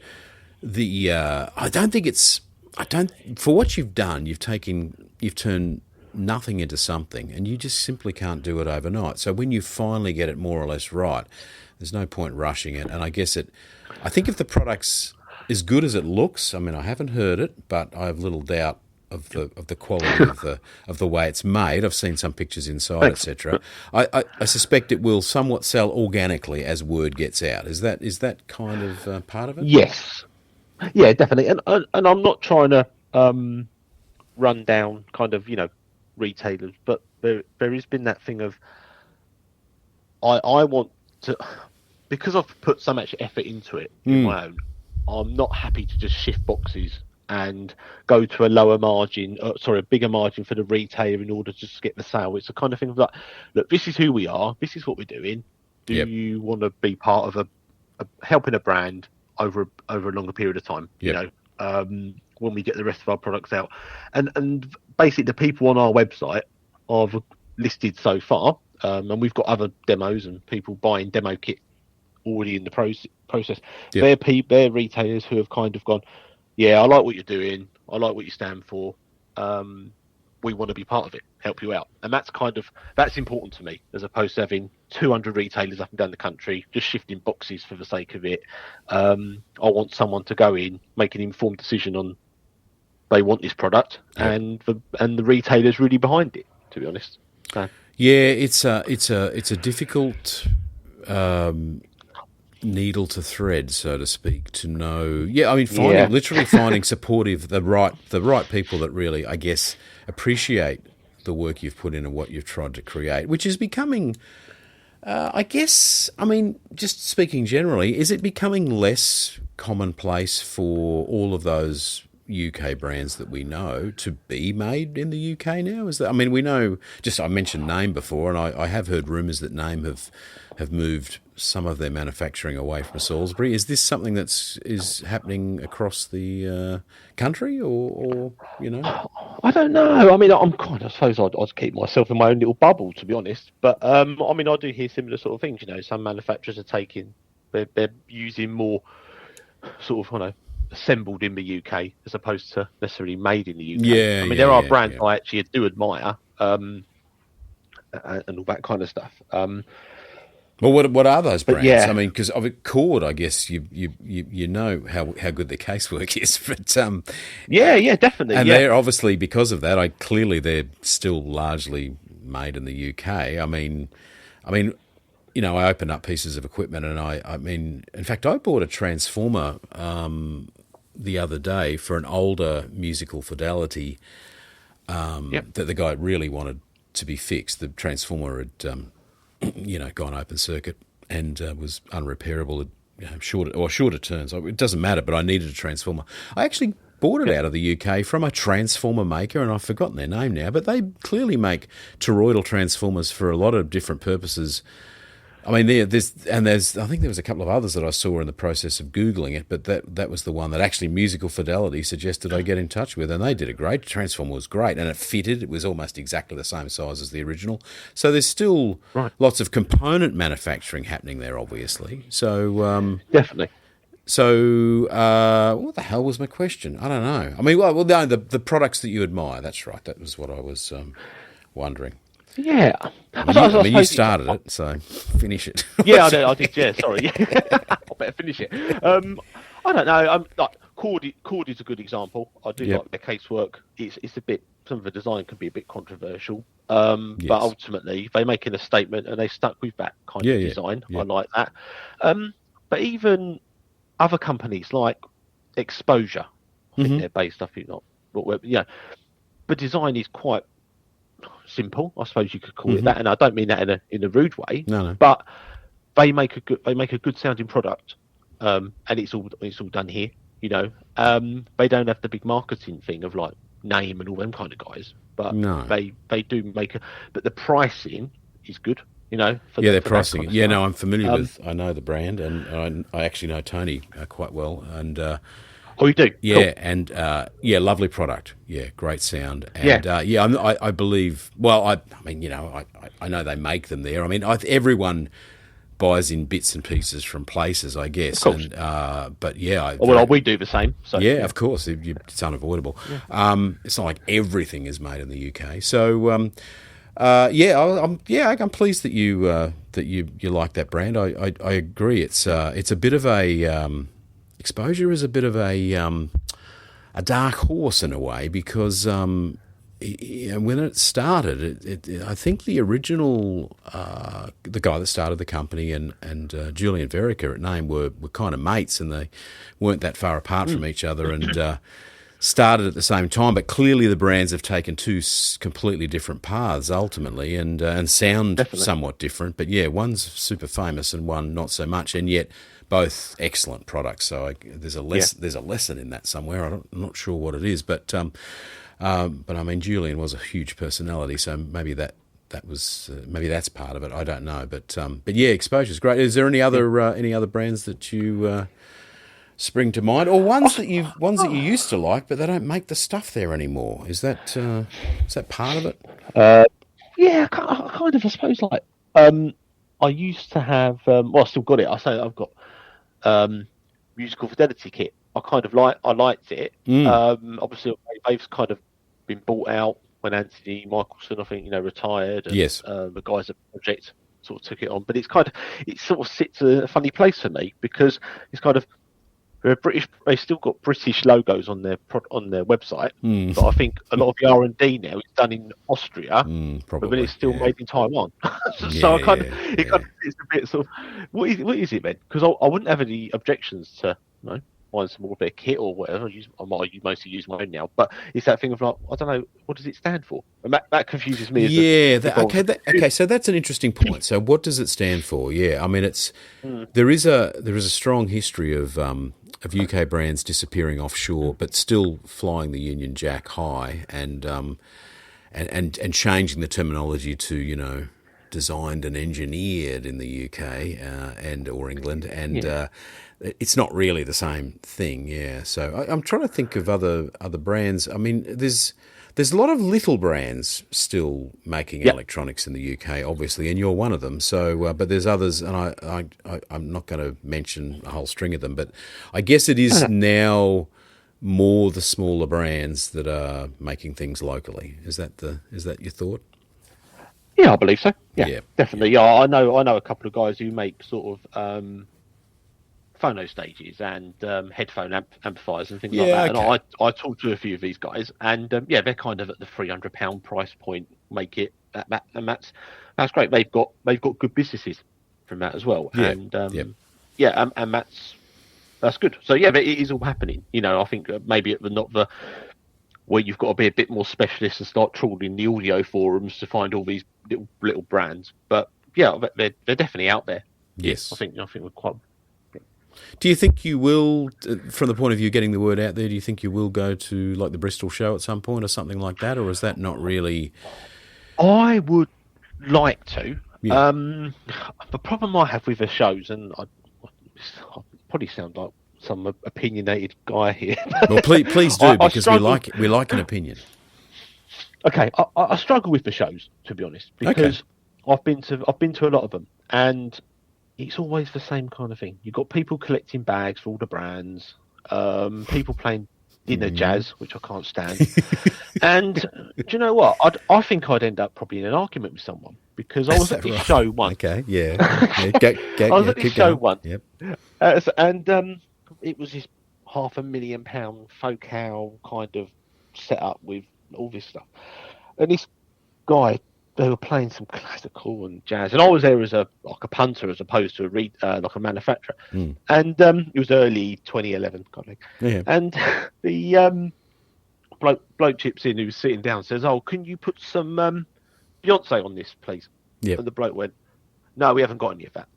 I don't for what you've done, you've turned nothing into something, and you just simply can't do it overnight. So when you finally get it more or less right, there's no point rushing it. And I think if the product's as good as it looks, I mean, I haven't heard it, but I have little doubt of the quality of the way it's made. I've seen some pictures inside, etc. I suspect it will somewhat sell organically as word gets out. Is that kind of part of it? Yes, yeah, definitely. And I'm not trying to run down kind of retailers, but there has been that thing of I want to, because I've put so much effort into it in my own. I'm not happy to just shift boxes and go to a bigger margin for the retailer in order to just get the sale. It's the kind of thing of like, look, this is who we are, this is what we're doing. Do you want to be part of helping a brand over a longer period of time? When we get the rest of our products out, and basically the people on our website I've listed so far, and we've got other demos and people buying demo kit already in the process. They're retailers who have kind of gone, yeah, I like what you're doing, I like what you stand for, we want to be part of it, help you out. And that's important to me, as opposed to having 200 retailers up and down the country just shifting boxes for the sake of it. I want someone to go in, make an informed decision on they want this product, and the retailer's really behind it, to be honest. Yeah, it's a difficult needle to thread, so to speak, to know. Yeah, I mean, literally finding supportive, the right people that really, I guess, appreciate the work you've put in and what you've tried to create, which is becoming, I guess, I mean, just speaking generally, is it becoming less commonplace for all of those UK brands that we know to be made in the UK now? I mean, we know, I mentioned Name before, and I have heard rumours that Name have moved some of their manufacturing away from Salisbury. Is this something is happening across the country, or I don't know. I mean, I suppose I'd keep myself in my own little bubble, to be honest. But I mean, I do hear similar sort of things. Some manufacturers are they're using more sort of, assembled in the UK as opposed to necessarily made in the UK. Yeah, I mean, there are brands I actually do admire, and all that kind of stuff. Well, what are those brands? Yeah. I mean, because of it, Cord, I guess you know how good their casework is, but yeah, definitely. And they're obviously, because of that, clearly they're still largely made in the UK. I mean, I opened up pieces of equipment, and I mean, in fact, I bought a transformer the other day for an older musical fidelity that the guy really wanted to be fixed. The transformer had gone open circuit and was unrepairable, shorter turns. It doesn't matter, but I needed a transformer. I actually bought it out of the UK from a transformer maker, and I've forgotten their name now, but they clearly make toroidal transformers for a lot of different purposes. I mean, I think there was a couple of others that I saw in the process of Googling it, but that was the one that actually Musical Fidelity suggested I get in touch with, and they did a great. Transformer was great, and it fitted. It was almost exactly the same size as the original. So there's still lots of component manufacturing happening there, obviously. So definitely. So what the hell was my question? I don't know. I mean, well, no, the products that you admire. That's right. That was what I was wondering. Yeah, I mean, you started it, so finish it. Yeah, I did. Yeah, sorry. I better finish it. I don't know. Like Cord is a good example. I do like their casework. It's a bit. Some of the design can be a bit controversial, but ultimately they making a statement and they stuck with that kind of design. I like that. But even other companies like Exposure, I think they're based. I think not. The design is quite simple, I suppose you could call it that, and I don't mean that in a rude way. No. But they make a good sounding product, and it's all done here. They don't have the big marketing thing of like Name and all them kind of guys, but they do make but the pricing is good. For Yeah, they're for that pricing. kind of Yeah, stuff. no, I'm familiar with. I know the brand, and I actually know Tony quite well. And Oh, you do? Cool. yeah, and lovely product. Yeah, great sound. Yeah. And I believe. Well, I mean, I know they make them there. I mean, everyone buys in bits and pieces from places, I Of guess. course. And but yeah, Well, we do the same. So yeah, of course, it's unavoidable. Yeah. It's not like everything is made in the UK. So I'm pleased that you like that brand. I agree. It's a bit of a Exposure is a bit of a dark horse in a way because when it started, I think the original the guy that started the company and Julian Verica at Name were kind of mates, and they weren't that far apart from each other, and started at the same time. But clearly, the brands have taken two completely different paths ultimately, and sound Definitely. somewhat different. But yeah, one's super famous and one not so much, and yet both excellent products. So there's a lesson in that somewhere. I'm not sure what it is, but I mean, Julian was a huge personality, so maybe that was maybe that's part of it. I don't know, but yeah, Exposure's great. Is there any other brands that you spring to mind, or ones that you used to like, but they don't make the stuff there anymore? Is that part of it? Yeah, kind of. I suppose like I used to have. I still got it. I say I've got musical fidelity kit. I liked it. Obviously, they've kind of been bought out when Anthony Michelson, I think, retired. And, Yes. The guys at Project sort of took it on, but it sort of sits a funny place for me because it's kind of they're British. They still got British logos on their website, but I think a lot of the R&D now is done in Austria, probably, but it's still made in Taiwan. So Yeah, kind of it's a bit sort of what is it then? Because I wouldn't have any objections to buying some more of their kit or whatever. I might mostly use my own now, but it's that thing of like I don't know, what does it stand for? And that confuses me. Okay. So that's an interesting point. So what does it stand for? Yeah, I mean there is a strong history of UK brands disappearing offshore, but still flying the Union Jack high, and changing the terminology to designed and engineered in the UK and or England, and it's not really the same thing. Yeah, so I'm trying to think of other brands. I mean, there's a lot of little brands still making electronics in the UK, obviously, and you're one of them. So, but there's others, and I'm not going to mention a whole string of them, but I guess it is now more the smaller brands that are making things locally. Is that your thought? Yeah, I believe so. Yeah. Definitely. Yeah, I know a couple of guys who make sort of phono stages and headphone amplifiers and things like that. Okay. And I talked to a few of these guys, and they're kind of at the £300 price point. Make it and that's great. They've got good businesses from that as well. Yeah. And and that's good. So yeah, but it is all happening. I think maybe at the where you've got to be a bit more specialist and start trawling the audio forums to find all these little brands. But yeah, they're definitely out there. Yes, I think we're quite. Do you think you will, from the point of view of getting the word out there, do you think you will go to like the Bristol show at some point or something like that, or is that not really? I would like to. Yeah. The problem I have with the shows, and I probably sound like some opinionated guy here. Well, please do, because we like an opinion. Okay, I struggle with the shows, to be honest, because I've been to a lot of them, and it's always the same kind of thing. You've got people collecting bags for all the brands, people playing dinner jazz, which I can't stand. And do you know what? I think I'd end up probably in an argument with someone because I was at this show once. Okay, yeah. I was at this show once. Yep. And it was this £500,000 Focal kind of setup with all this stuff. And this guy, they were playing some classical and jazz, and I was there as a punter as opposed to like a manufacturer. And it was early 2011 kind of thing. Yeah. And the bloke chips in who was sitting down says, "Oh, can you put some Beyonce on this, please?" Yep. And the bloke went, "No, we haven't got any of that."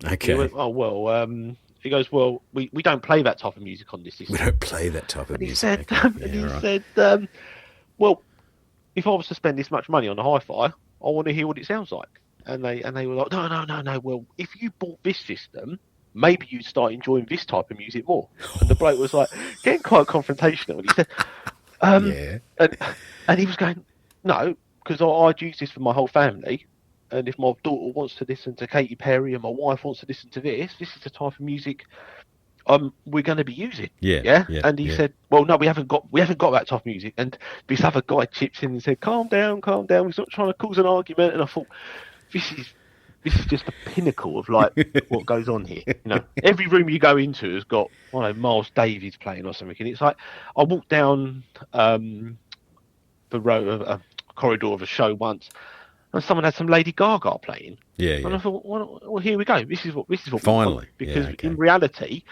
Okay. He went, "Oh well." He goes, "Well, we don't play that type of music on this system." We don't play that type of music. He said, "Well, if I was to spend this much money on a hi-fi, I want to hear what it sounds like." And they were like, no. Well, if you bought this system, maybe you'd start enjoying this type of music more. And the bloke was like getting quite confrontational. And he said, Yeah. and he was going, no, because I'd use this for my whole family. And if my daughter wants to listen to Katy Perry and my wife wants to listen to this is the type of music we're going to be using. Yeah. And he said, well, no, we haven't got that type of music. And this other guy chips in and said, calm down. We're not trying to cause an argument. And I thought, this is just the pinnacle of like what goes on here. You know, every room you go into has got, I don't know, Miles Davis playing or something, and it's like I walked down the corridor of a show once, and someone had some Lady Gaga playing. Yeah. And I thought, well, here we go. This is what Finally, we want, because in reality,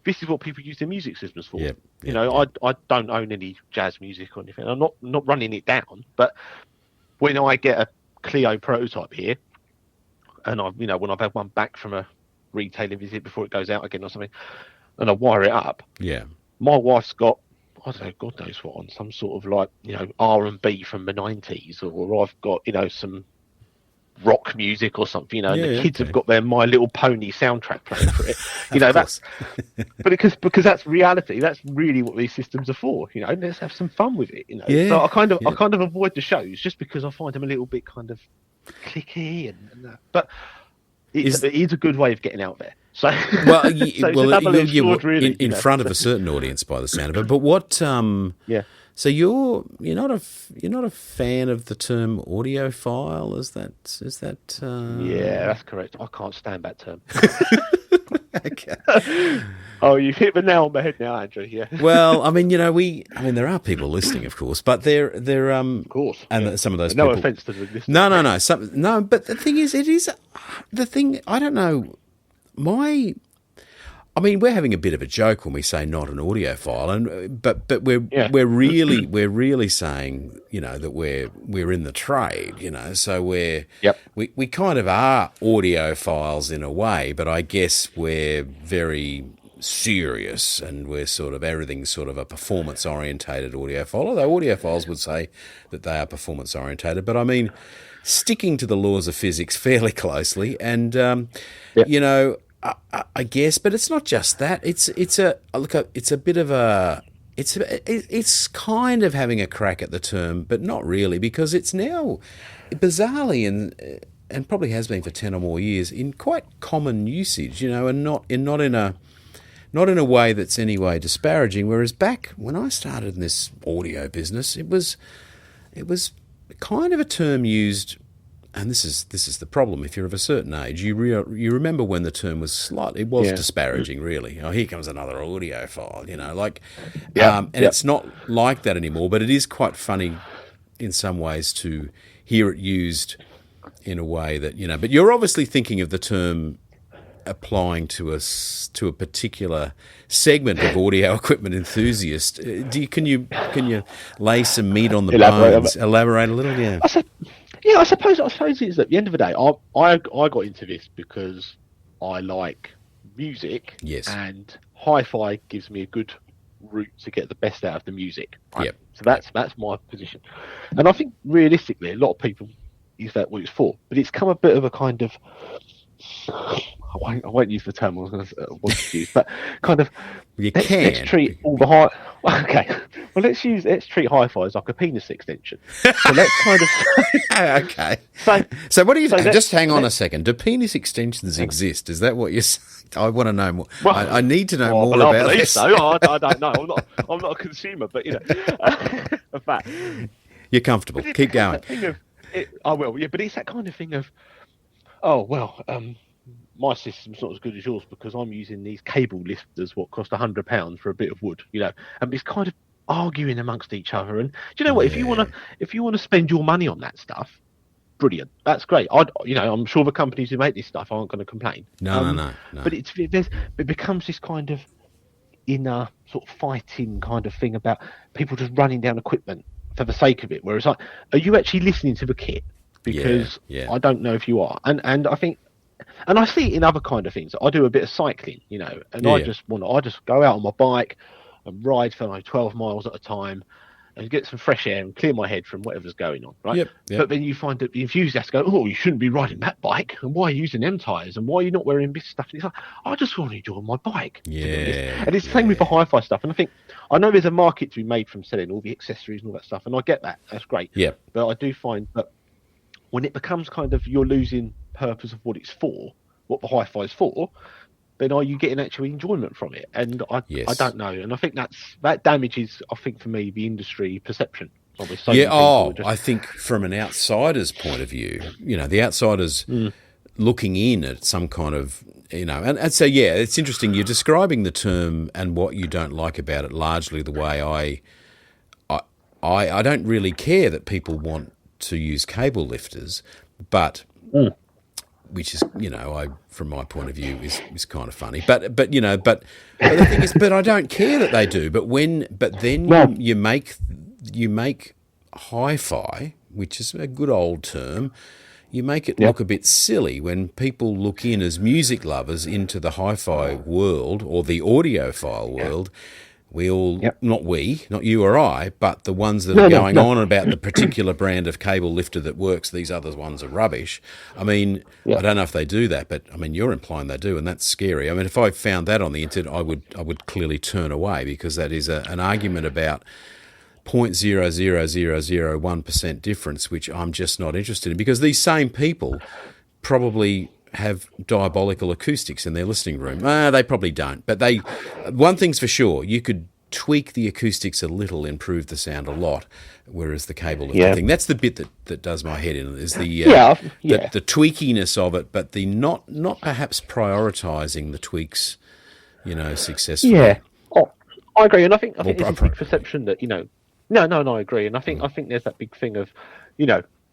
this is what people use their music systems for. You know, I don't own any jazz music or anything. I'm not running it down, but when I get a Kleio prototype here, and when I've had one back from a retailer visit before it goes out again or something, and I wire it up. Yeah. My wife's got, I don't know, God knows what, on some sort of like, R&B from the 90s, or I've got, some rock music or something, and the kids have got their My Little Pony soundtrack playing for it. That's but because that's reality. That's really what these systems are for. Let's have some fun with it. So I kind of avoid the shows just because I find them a little bit kind of clicky and that. But it is a good way of getting out there. So in front of a certain audience by the sound of it. But what? So you're not a fan of the term audiophile, is that? Yeah, that's correct. I can't stand that term. Okay. Oh, you've hit the nail on the head now, Andrew. Yeah. Well, I mean, there are people listening, of course, but they're of course, and some of those. No people, offense to the listeners. No. But the thing is, it is the thing. I don't know. We're having a bit of a joke when we say not an audiophile, but we're really saying that we're in the trade, so we kind of are audiophiles in a way, but I guess we're very serious and we're sort of everything's sort of a performance orientated audiophile. Although audiophiles would say that they are performance orientated, but I mean sticking to the laws of physics fairly closely, and I guess, but it's not just that. It's kind of having a crack at the term, but not really, because it's now bizarrely and probably has been for 10 or more years in quite common usage, and not in a way that's any way disparaging. Whereas back when I started in this audio business, it was kind of a term used. And this is the problem. If you're of a certain age, you remember when the term was disparaging, really. Oh, here comes another audiophile, and it's not like that anymore. But it is quite funny in some ways to hear it used in a way that But you're obviously thinking of the term applying to a particular segment of audio equipment enthusiasts. Can you lay some meat on the bones? Elaborate a little, yeah. I suppose it's at the end of the day, I got into this because I like music. Yes. And hi-fi gives me a good route to get the best out of the music. Right? Yep. So that's my position. And I think realistically, a lot of people use that what it's for, but it's come a bit of a kind of, I won't use the term I was going to use, but kind of let's treat all the high. Okay, well let's treat hi-fi as like a penis extension. So let's kind of okay. So what do you just hang on a second? Do penis extensions exist? Is that what you're saying? I want to know more. Well, I need to know more about I believe this. So. I don't know. I'm not a consumer, but in fact, you're comfortable. Keep going. I will. Yeah, but it's that kind of thing of, oh well. My system's not as good as yours because I'm using these cable lifters what cost £100 for a bit of wood, and it's kind of arguing amongst each other. And do you know what? If you want to spend your money on that stuff, brilliant. That's great. I'm sure the companies who make this stuff aren't going to complain. No. But it becomes this kind of inner sort of fighting kind of thing about people just running down equipment for the sake of it. Whereas are you actually listening to the kit? Because I don't know if you are. And I think. And I see it in other kind of things. I do a bit of cycling, and I just go out on my bike and ride for 12 miles at a time. and get some fresh air and clear my head from whatever's going on, right? Yep. But then you find that the enthusiasts go, oh, you shouldn't be riding that bike, and why are you using them tyres, and why are you not wearing this stuff? And it's like, I just want to enjoy my bike. Yeah. And it's the same with the hi-fi stuff. And I think, I know there's a market to be made from selling all the accessories and all that stuff, and I get that. That's great. Yeah. But I do find that when it becomes kind of you're losing purpose of what it's for, what the hi-fi is for, then are you getting actual enjoyment from it? And I don't know. And I think that damages, I think, for me, the industry perception. I think from an outsider's point of view, the outsiders looking in at some kind of, and so, yeah, it's interesting. You're describing the term and what you don't like about it largely the way I don't really care that people want to use cable lifters, but... which is, from my point of view, is kind of funny. But the thing is, but I don't care that they do. But then you make hi-fi, which is a good old term. You make it look a bit silly when people look in as music lovers into the hi-fi world or the audiophile world. We all, not you or I, but the ones that are going on about the particular brand of cable lifter that works, these other ones are rubbish. I mean, I don't know if they do that, but I mean, you're implying they do, and that's scary. I mean, if I found that on the internet, I would clearly turn away, because that is an argument about 0.00001% difference, which I'm just not interested in, because these same people probably have diabolical acoustics in their listening room. They probably don't, but one thing's for sure, you could tweak the acoustics a little, improve the sound a lot, whereas the cable lifting thing, that's the bit that does my head in, is the tweakiness of it, but the not perhaps prioritising the tweaks, successfully. Yeah, I agree, and I think there's a big perception that, no, I agree, and I think there's that big thing of,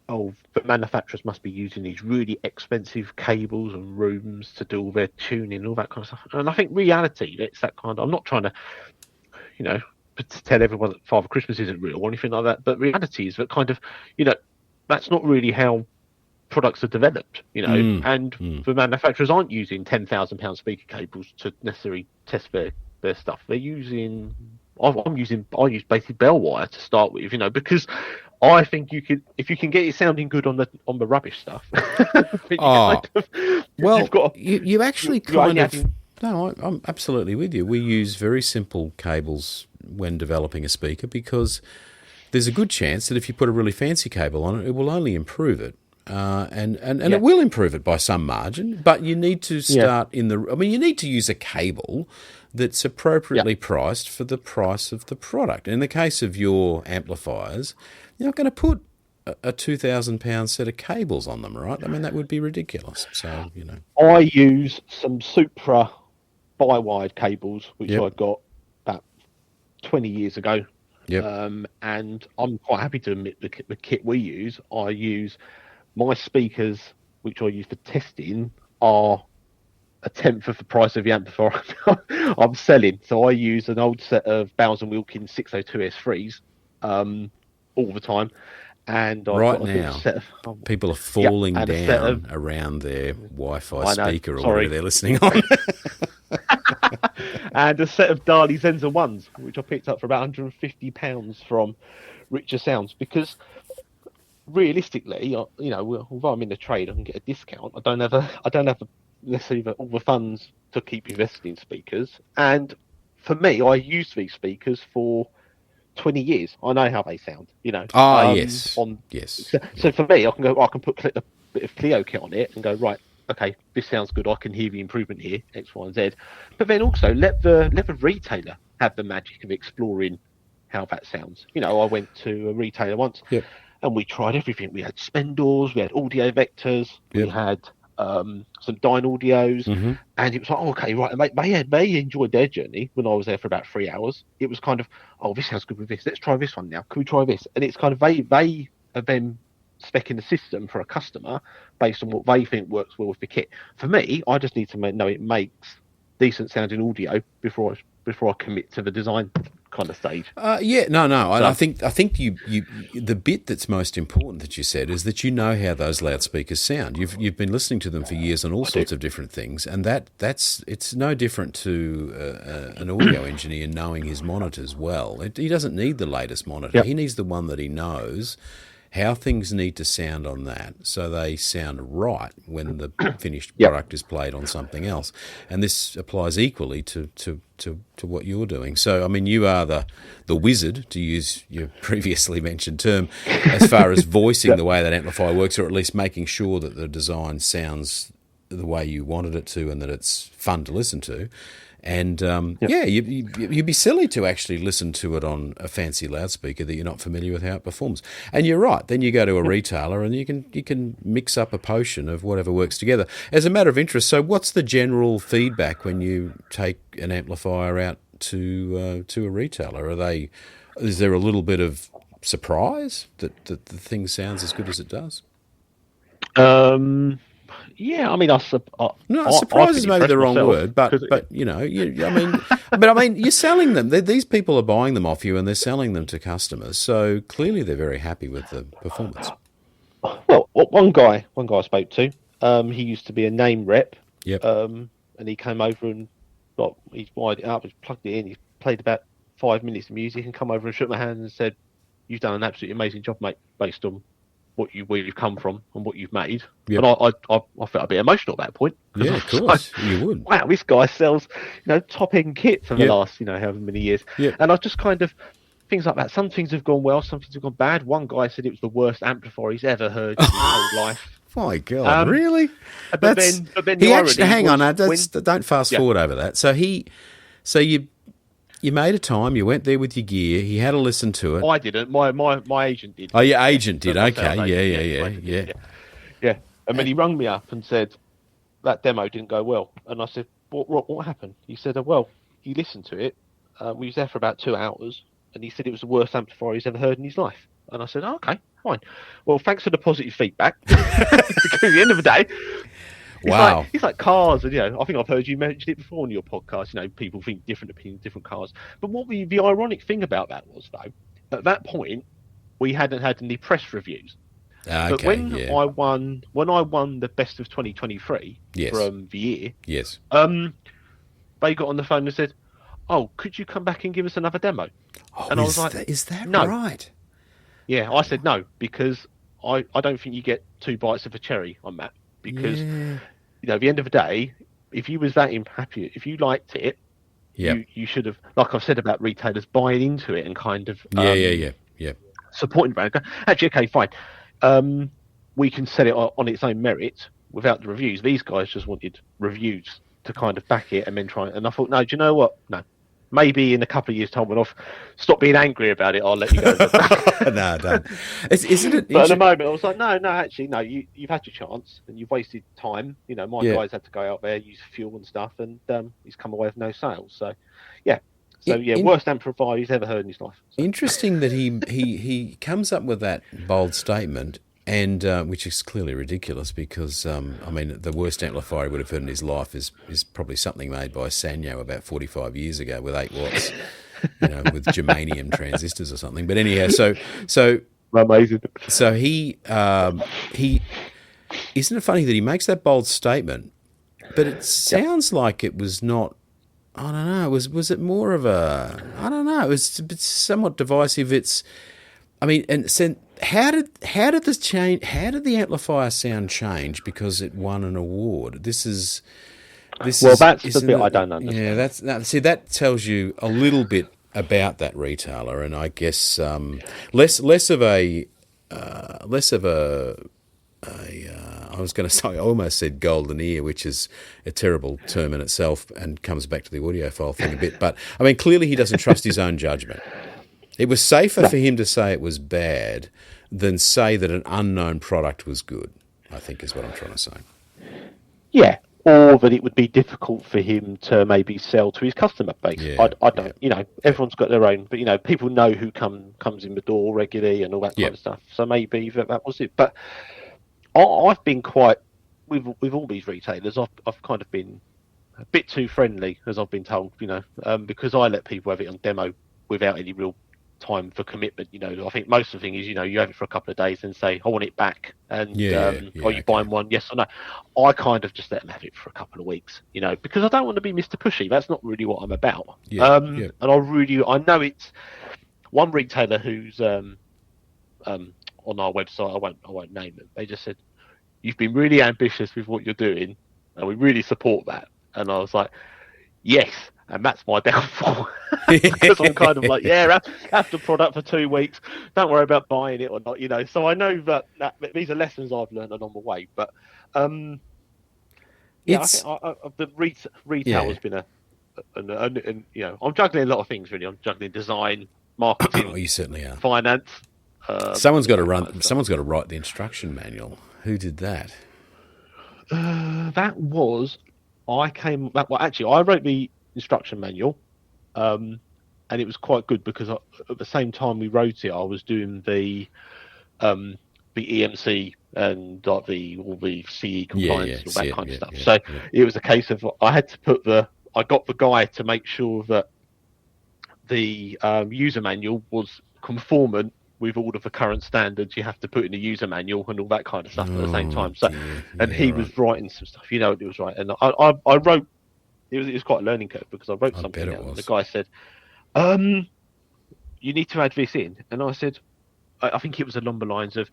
but manufacturers must be using these really expensive cables and rooms to do all their tuning and all that kind of stuff. And I think reality, it's that kind of, I'm not trying to, to tell everyone that Father Christmas isn't real or anything like that, but reality is that kind of, that's not really how products are developed, and the manufacturers aren't using £10,000 speaker cables to necessarily test their stuff. They're using, I use basically bell wire to start with, because I think if you can get it sounding good on the rubbish stuff. You actually kind of. No, I'm absolutely with you. We use very simple cables when developing a speaker, because there's a good chance that if you put a really fancy cable on it, it will only improve it. And it will improve it by some margin, but you need to start you need to use a cable that's appropriately priced for the price of the product. In the case of your amplifiers, you're not going to put a £2,000 set of cables on them, right? I mean, that would be ridiculous. So, I use some Supra bi-wired cables, which I got about 20 years ago. And I'm quite happy to admit the kit we use. I use my speakers, which I use for testing, are a tenth of the price of the amplifier I'm selling. So I use an old set of Bowers & Wilkins 602 S3s all the time. And right now, people are falling down around their Wi-Fi speaker or whatever they're listening on. And a set of Dali Zenza 1s, which I picked up for about £150 from Richer Sounds, because realistically, although I'm in the trade, I can get a discount. I don't have necessarily all the funds to keep investing in speakers. And for me, I use these speakers for 20 years. I know how they sound, yes. So for me, I can put a bit of Kleio kit on it and go, right, okay, this sounds good. I can hear the improvement here, X, Y, and Z. But then also let the retailer have the magic of exploring how that sounds. I went to a retailer once, and we tried everything. We had Spendors, we had audio vectors, we had some Dyne audios, and it was like, okay, right. They enjoyed their journey when I was there for about 3 hours. It was kind of, this sounds good with this. Let's try this one now. Can we try this? And it's kind of they are then specking the system for a customer based on what they think works well with the kit. For me, I just need to know it makes decent sounding audio before I commit to the design kind of stage. No. I think you the bit that's most important that you said is that you know how those loudspeakers sound. You've been listening to them for years on all sorts of different things, and it's no different to an audio engineer knowing his monitors well. He doesn't need the latest monitor. Yep. He needs the one that he knows how things need to sound on that so they sound right when the finished product is played on something else. And this applies equally to what you're doing. So, I mean, you are the wizard, to use your previously mentioned term, as far as voicing the way that amplifier works, or at least making sure that the design sounds the way you wanted it to and that it's fun to listen to. And, you'd be silly to actually listen to it on a fancy loudspeaker that you're not familiar with how it performs. And you're right. Then you go to a retailer and you can mix up a potion of whatever works together. As a matter of interest, so what's the general feedback when you take an amplifier out to a retailer? Is there a little bit of surprise that the thing sounds as good as it does? Yeah, I mean, surprise is maybe the wrong word, but you know, I mean, you're selling them. These people are buying them off you, and they're selling them to customers. So clearly, they're very happy with the performance. Well, one guy I spoke to, he used to be a name rep. Yep. And he came over and he's wired it up, he's plugged it in, he played about 5 minutes of music, and come over and shook my hand and said, "You've done an absolutely amazing job, mate, based on where you've come from and what you've made." Yep. And I felt a bit emotional at that point. Yeah, of course, you would. Wow, this guy sells, top end kit for the last, however many years. Yep. And I just kind of things like that. Some things have gone well, some things have gone bad. One guy said it was the worst amplifier he's ever heard in his whole life. My God, really? But then he actually, hang on, don't fast forward over that. So you made a time, you went there with your gear, he had a listen to it. I didn't, my agent did. Oh, your agent did, okay, yeah. And then he rung me up and said, that demo didn't go well. And I said, what happened? He said, well, he listened to it, we was there for about 2 hours, and he said it was the worst amplifier he's ever heard in his life. And I said, okay, fine. Well, thanks for the positive feedback. Because at the end of the day, wow, it's like cars, and I think I've heard you mention it before on your podcast. People think different opinions, different cars. But what the ironic thing about that was, though, at that point we hadn't had any press reviews. Okay, but when I won the best of 2023 from the year, they got on the phone and said, "Oh, could you come back and give us another demo?" And I was like, "Is that no. right?" Yeah, I said no, because I don't think you get 2 bites of a cherry on that. Because at the end of the day, if you was that happy, if you liked it, you should have, like I've said about retailers, buying into it and kind of supporting the brand. Actually, okay, fine. We can sell it on its own merit without the reviews. These guys just wanted reviews to kind of back it and then try. And I thought, no, do you know what? No. Maybe in a couple of years' time, when I've stopped being angry about it, I'll let you go. No, don't. Isn't it? But at the moment, I was like, no, actually, no. You've had your chance, and you've wasted time. My guys had to go out there, use fuel and stuff, and he's come away with no sales. So, worst amplifier he's ever heard in his life. So. Interesting that he comes up with that bold statement. And which is clearly ridiculous because, the worst amplifier he would have heard in his life is probably something made by Sanyo about 45 years ago with 8 watts, with germanium transistors or something. But anyhow, so amazing. So he isn't it funny that he makes that bold statement, but it sounds like it was not. I don't know. Was it more of a? I don't know. It was somewhat divisive. How did this change? How did the amplifier sound change because it won an award? That's the bit I don't understand. Yeah, that tells you a little bit about that retailer, and I guess less of a. I was going to say, I almost said golden ear, which is a terrible term in itself, and comes back to the audiophile thing a bit. But clearly he doesn't trust his own judgment. It was safer for him to say it was bad than say that an unknown product was good, I think is what I'm trying to say. Yeah, or that it would be difficult for him to maybe sell to his customer base. Yeah, I don't, everyone's got their own, but, people know who comes in the door regularly and all that kind of stuff. So maybe that was it. But I've been quite, with all these retailers, I've kind of been a bit too friendly, as I've been told, because I let people have it on demo without any real time for commitment. I think most of the thing is, you have it for a couple of days and say, I want it back. And are you buying one? Yes or no? I kind of just let them have it for a couple of weeks, because I don't want to be Mr. Pushy. That's not really what I'm about. And I know it's one retailer who's on our website. I won't name them. They just said, you've been really ambitious with what you're doing, and we really support that. And I was like, yes. And that's my downfall, because I'm kind of like, have the product for 2 weeks. Don't worry about buying it or not, So I know that these are lessons I've learned along the way. But I think the retail has been I'm juggling a lot of things really. I'm juggling design, marketing. Oh, you certainly are. Finance. Someone's got to write the instruction manual. Who did that? That was I wrote the instruction manual, and it was quite good because at the same time we wrote it, I was doing the EMC and all the CE compliance, all that kind of stuff. So it was a case of I had to I got the guy to make sure that the user manual was conformant with all of the current standards you have to put in the user manual and all that kind of stuff at the same time. So, he was writing some stuff, it was right. And I wrote. It was quite a learning curve because I wrote something out. And the guy said, you need to add this in. And I said, I think it was along the lines of,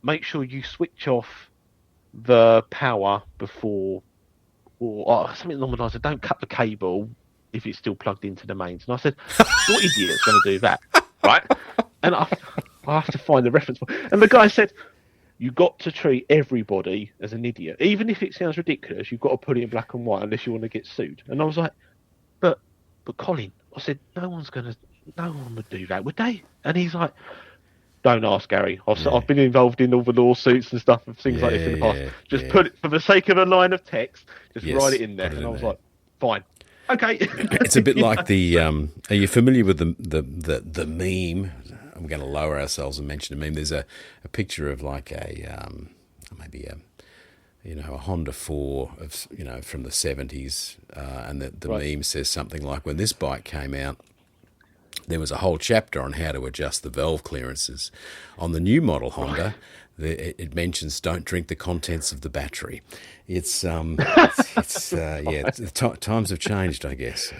make sure you switch off the power before, or something along the lines of, don't cut the cable if it's still plugged into the mains. And I said, what idiot's going to do that? Right? And I have to find the reference point. And the guy said, you got to treat everybody as an idiot. Even if it sounds ridiculous, you've got to put it in black and white unless you want to get sued. And I was like, but Colin, I said, no one would do that, would they? And he's like, don't ask, Gary. I've been involved in all the lawsuits and stuff and things like this in the past. Just put it, for the sake of a line of text, write it in there. And I was like, fine. Okay. It's a bit like the. Are you familiar with the meme? I'm going to lower ourselves and mention a meme. There's a picture of like maybe a Honda 4 of from the 70s, and the meme says something like, when this bike came out, there was a whole chapter on how to adjust the valve clearances. On the new model Honda, it mentions don't drink the contents of the battery. Times have changed, I guess.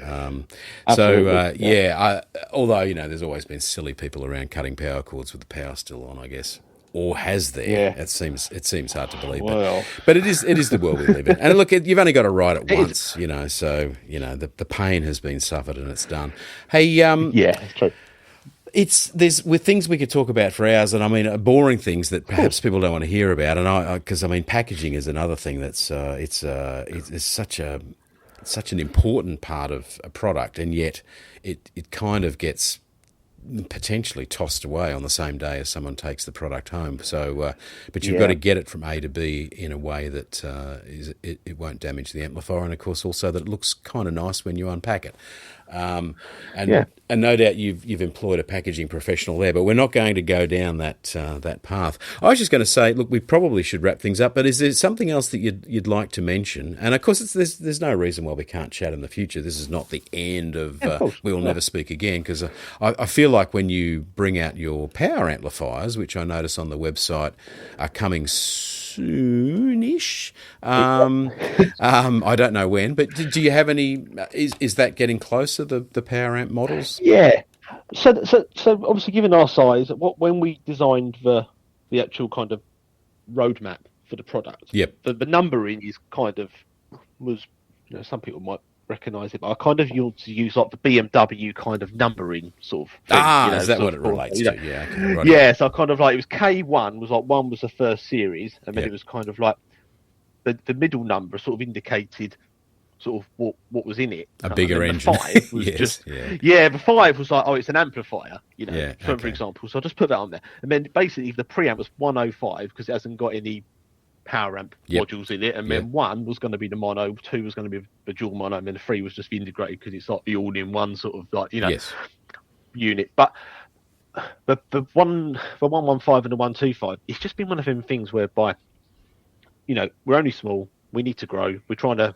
Although there's always been silly people around cutting power cords with the power still on, I guess. Or has there? Yeah. It seems hard to believe, but it is the world we live in. And look, you've only got to write it once, So the pain has been suffered and it's done. Hey, it's true. There's with things we could talk about for hours, and I mean boring things that perhaps people don't want to hear about. And because packaging is another thing that's it's such an important part of a product, and yet it kind of gets potentially tossed away on the same day as someone takes the product home. So, but you've got to get it from A to B in a way that it won't damage the amplifier, and of course also that it looks kind of nice when you unpack it. And no doubt you've employed a packaging professional there, but we're not going to go down that path. I was just going to say, look, we probably should wrap things up, but is there something else that you'd like to mention? And of course, there's no reason why we can't chat in the future. This is not the end of we will never speak again, because I feel like when you bring out your power amplifiers, which I notice on the website are coming soonish. I don't know when, but do you have any? Is that getting closer, the power amp models? Yeah. So obviously, given our size, when we designed the actual kind of roadmap for the product, the numbering is was some people might recognise it, but I kind of use like the BMW kind of numbering sort of thing. Is that what it relates to? Yeah. Okay, right. Yeah. So I kind of like, it was K1 was like, one was the first series, and then it was kind of like the middle number sort of indicated sort of what was in it. A bigger engine. The 5 was the 5 was like, it's an amplifier, for example. So I just put that on there. And then basically the preamp was 105 because it hasn't got any power amp modules in it. And then 1 was going to be the mono, 2 was going to be the dual mono, and then the 3 was just the integrated because it's like the all-in-one sort of like, unit. But the 115 and the 125, it's just been one of them things whereby, we're only small. we need to grow.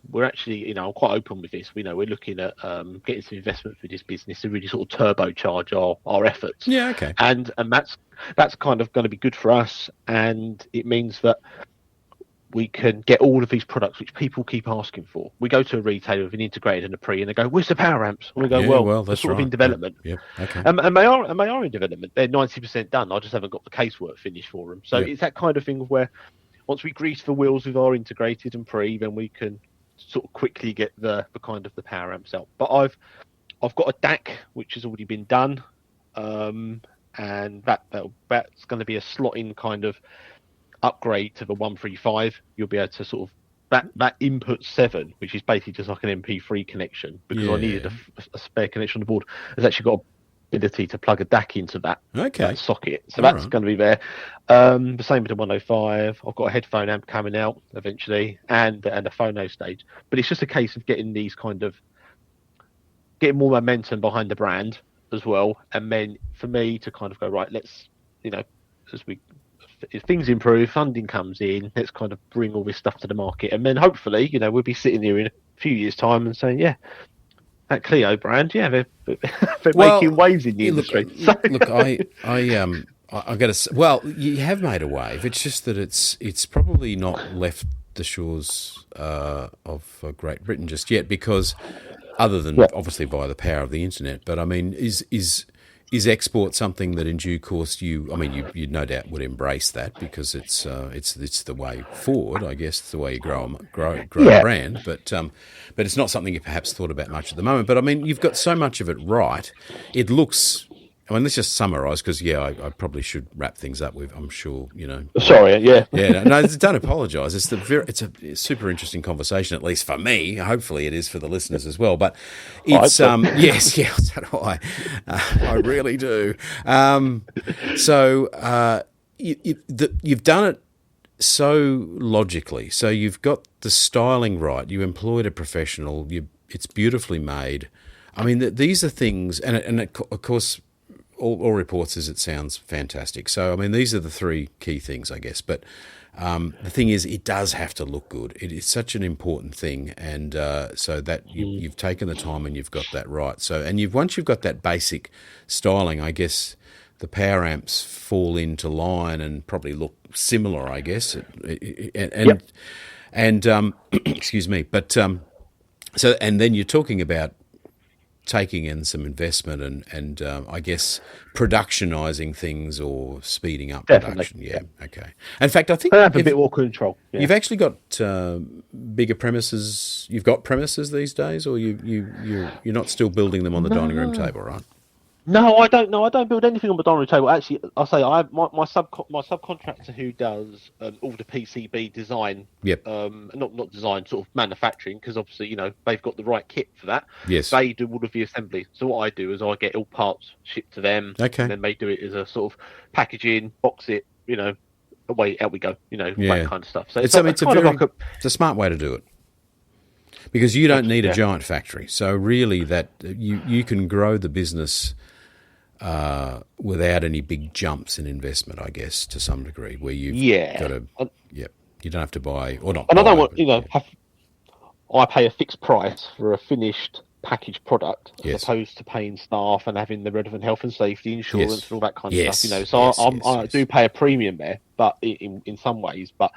We're actually, I'm quite open with this. We're looking at getting some investment for this business to really sort of turbocharge our efforts. Yeah, okay. And that's kind of going to be good for us, and it means that we can get all of these products which people keep asking for. We go to a retailer with an integrated and a pre, and they go, "Where's the power amps?" And we go, "Well, they're sort of in development." Yeah. Okay. And they are in development. They're 90% done. I just haven't got the casework finished for them. So it's that kind of thing where once we grease the wheels with our integrated and pre, then we can sort of quickly get the kind of the power amps out. But I've got a DAC which has already been done, and that's going to be a slot-in kind of upgrade to the 135. You'll be able to sort of that input 7, which is basically just like an MP3 connection, because I needed a spare connection on the board, has actually got ability to plug a DAC into that socket. So that's going to be there. The same with the 105. I've got a headphone amp coming out eventually, and a phono stage. But it's just a case of getting more momentum behind the brand as well, and then for me to kind of go, right, let's, if things improve, funding comes in, let's kind of bring all this stuff to the market, and then hopefully, we'll be sitting here in a few years' time and saying, yeah, that Kleio brand, they're making waves in the industry. Look, I got to. Well, you have made a wave. It's just that it's probably not left the shores of Great Britain just yet, because other than obviously via the power of the internet. But I mean, is export something that in due course you no doubt would embrace that, because it's the way forward, I guess. It's the way you grow a brand, but it's not something you perhaps thought about much at the moment. But I mean, you've got so much of it right. It looks. I mean, let's just summarise, because I probably should wrap things up with. I'm sure Sorry, yeah. No, don't apologise. It's a super interesting conversation, at least for me. Hopefully, it is for the listeners as well. But it's yes, so do I. I really do. So you've done it so logically. So you've got the styling right. You employed a professional. It's beautifully made. I mean, these are things, and of course. All reports is it sounds fantastic. So, I mean, these are the three key things, I guess. But the thing is, it does have to look good. It is such an important thing, and so that you've taken the time and you've got that right. So, and once you've got that basic styling, I guess the power amps fall into line and probably look similar, I guess. And excuse me, but so, and then you're talking about taking in some investment and I guess productionising things or speeding up production. Yeah, okay. In fact, I think have a bit more control. Yeah. You've actually got bigger premises. You've got premises these days, or you're not still building them on the dining room table, right? No, I don't know. I don't build anything on the dining room table. Actually, I'll say my subcontractor who does all the PCB design. Yep. Not design, sort of manufacturing, because obviously they've got the right kit for that. Yes. They do all of the assembly. So what I do is I get all parts shipped to them. Okay. And then they do it as a sort of packaging, box it. Away out we go. That kind of stuff. So it's a smart way to do it. Because you don't need a giant factory. So really that you can grow the business without any big jumps in investment, I guess, to some degree, where you've got to, you don't have to buy, or not. And I don't want, I pay a fixed price for a finished packaged product as opposed to paying staff and having the relevant health and safety insurance and all that kind of stuff. So I do pay a premium there, but in some ways, but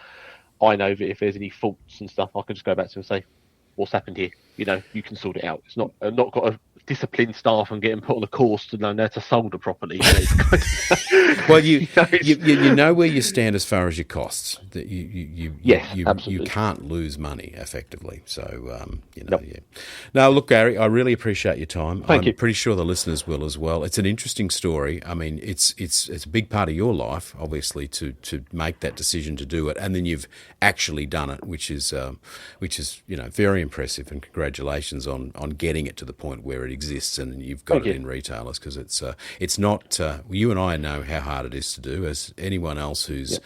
I know that if there's any faults and stuff, I can just go back to them and say, what's happened here? You can sort it out. It's not, I've not got to discipline staff and get them put on a course to know how to solder properly. Well, you know where you stand as far as your costs. That you can't lose money effectively. So No, look, Gary, I really appreciate your time. Thank you. I'm pretty sure the listeners will as well. It's an interesting story. I mean, it's a big part of your life, obviously, to make that decision to do it, and then you've actually done it, which is very impressive. And congratulations on getting it to the point where it exists and you've got it in retailers, because it's not. You and I know how hard it is to do, as anyone else who's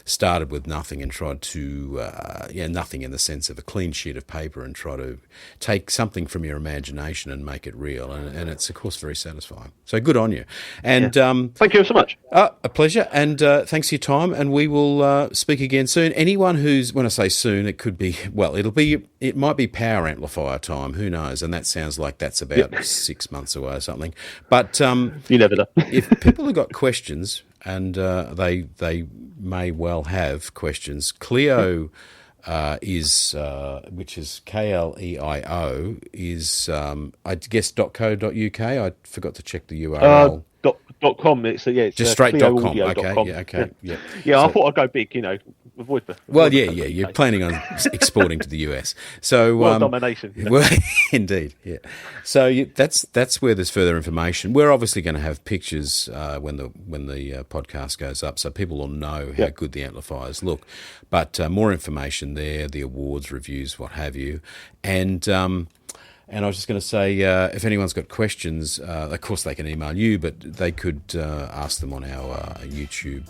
started with nothing and tried to, nothing in the sense of a clean sheet of paper, and try to take something from your imagination and make it real. And it's, of course, very satisfying. So good on you. And thank you so much. A pleasure. And thanks for your time. And we will speak again soon. Anyone who's, when I say soon, it could be, well, it might be power amplifier time. Who knows? And that sounds like that's about 6 months away or something. But you never know. if people have got questions, and they may well have questions, Kleio is, which is Kleio, is, I guess, .co.uk. I forgot to check the URL. .com. It's just straight .com. Okay. Yeah. So, I thought I'd go big. Avoid the. Well, yeah. You're planning on exporting to the US, so world domination. Well, indeed, yeah. So that's where there's further information. We're obviously going to have pictures when the podcast goes up, so people will know how good the amplifiers look. But more information there, the awards, reviews, what have you, and I was just going to say, if anyone's got questions, of course they can email you, but they could ask them on our YouTube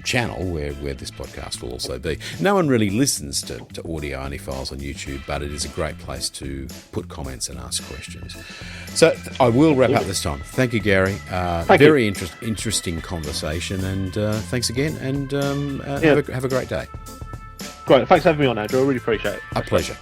channel, where this podcast will also be. No one really listens to audio-only files on YouTube, but it is a great place to put comments and ask questions. So I will wrap up this time. Thank you, Gary. Very interesting conversation, and thanks again, and have a great day. Great. Thanks for having me on, Andrew. I really appreciate it. A pleasure.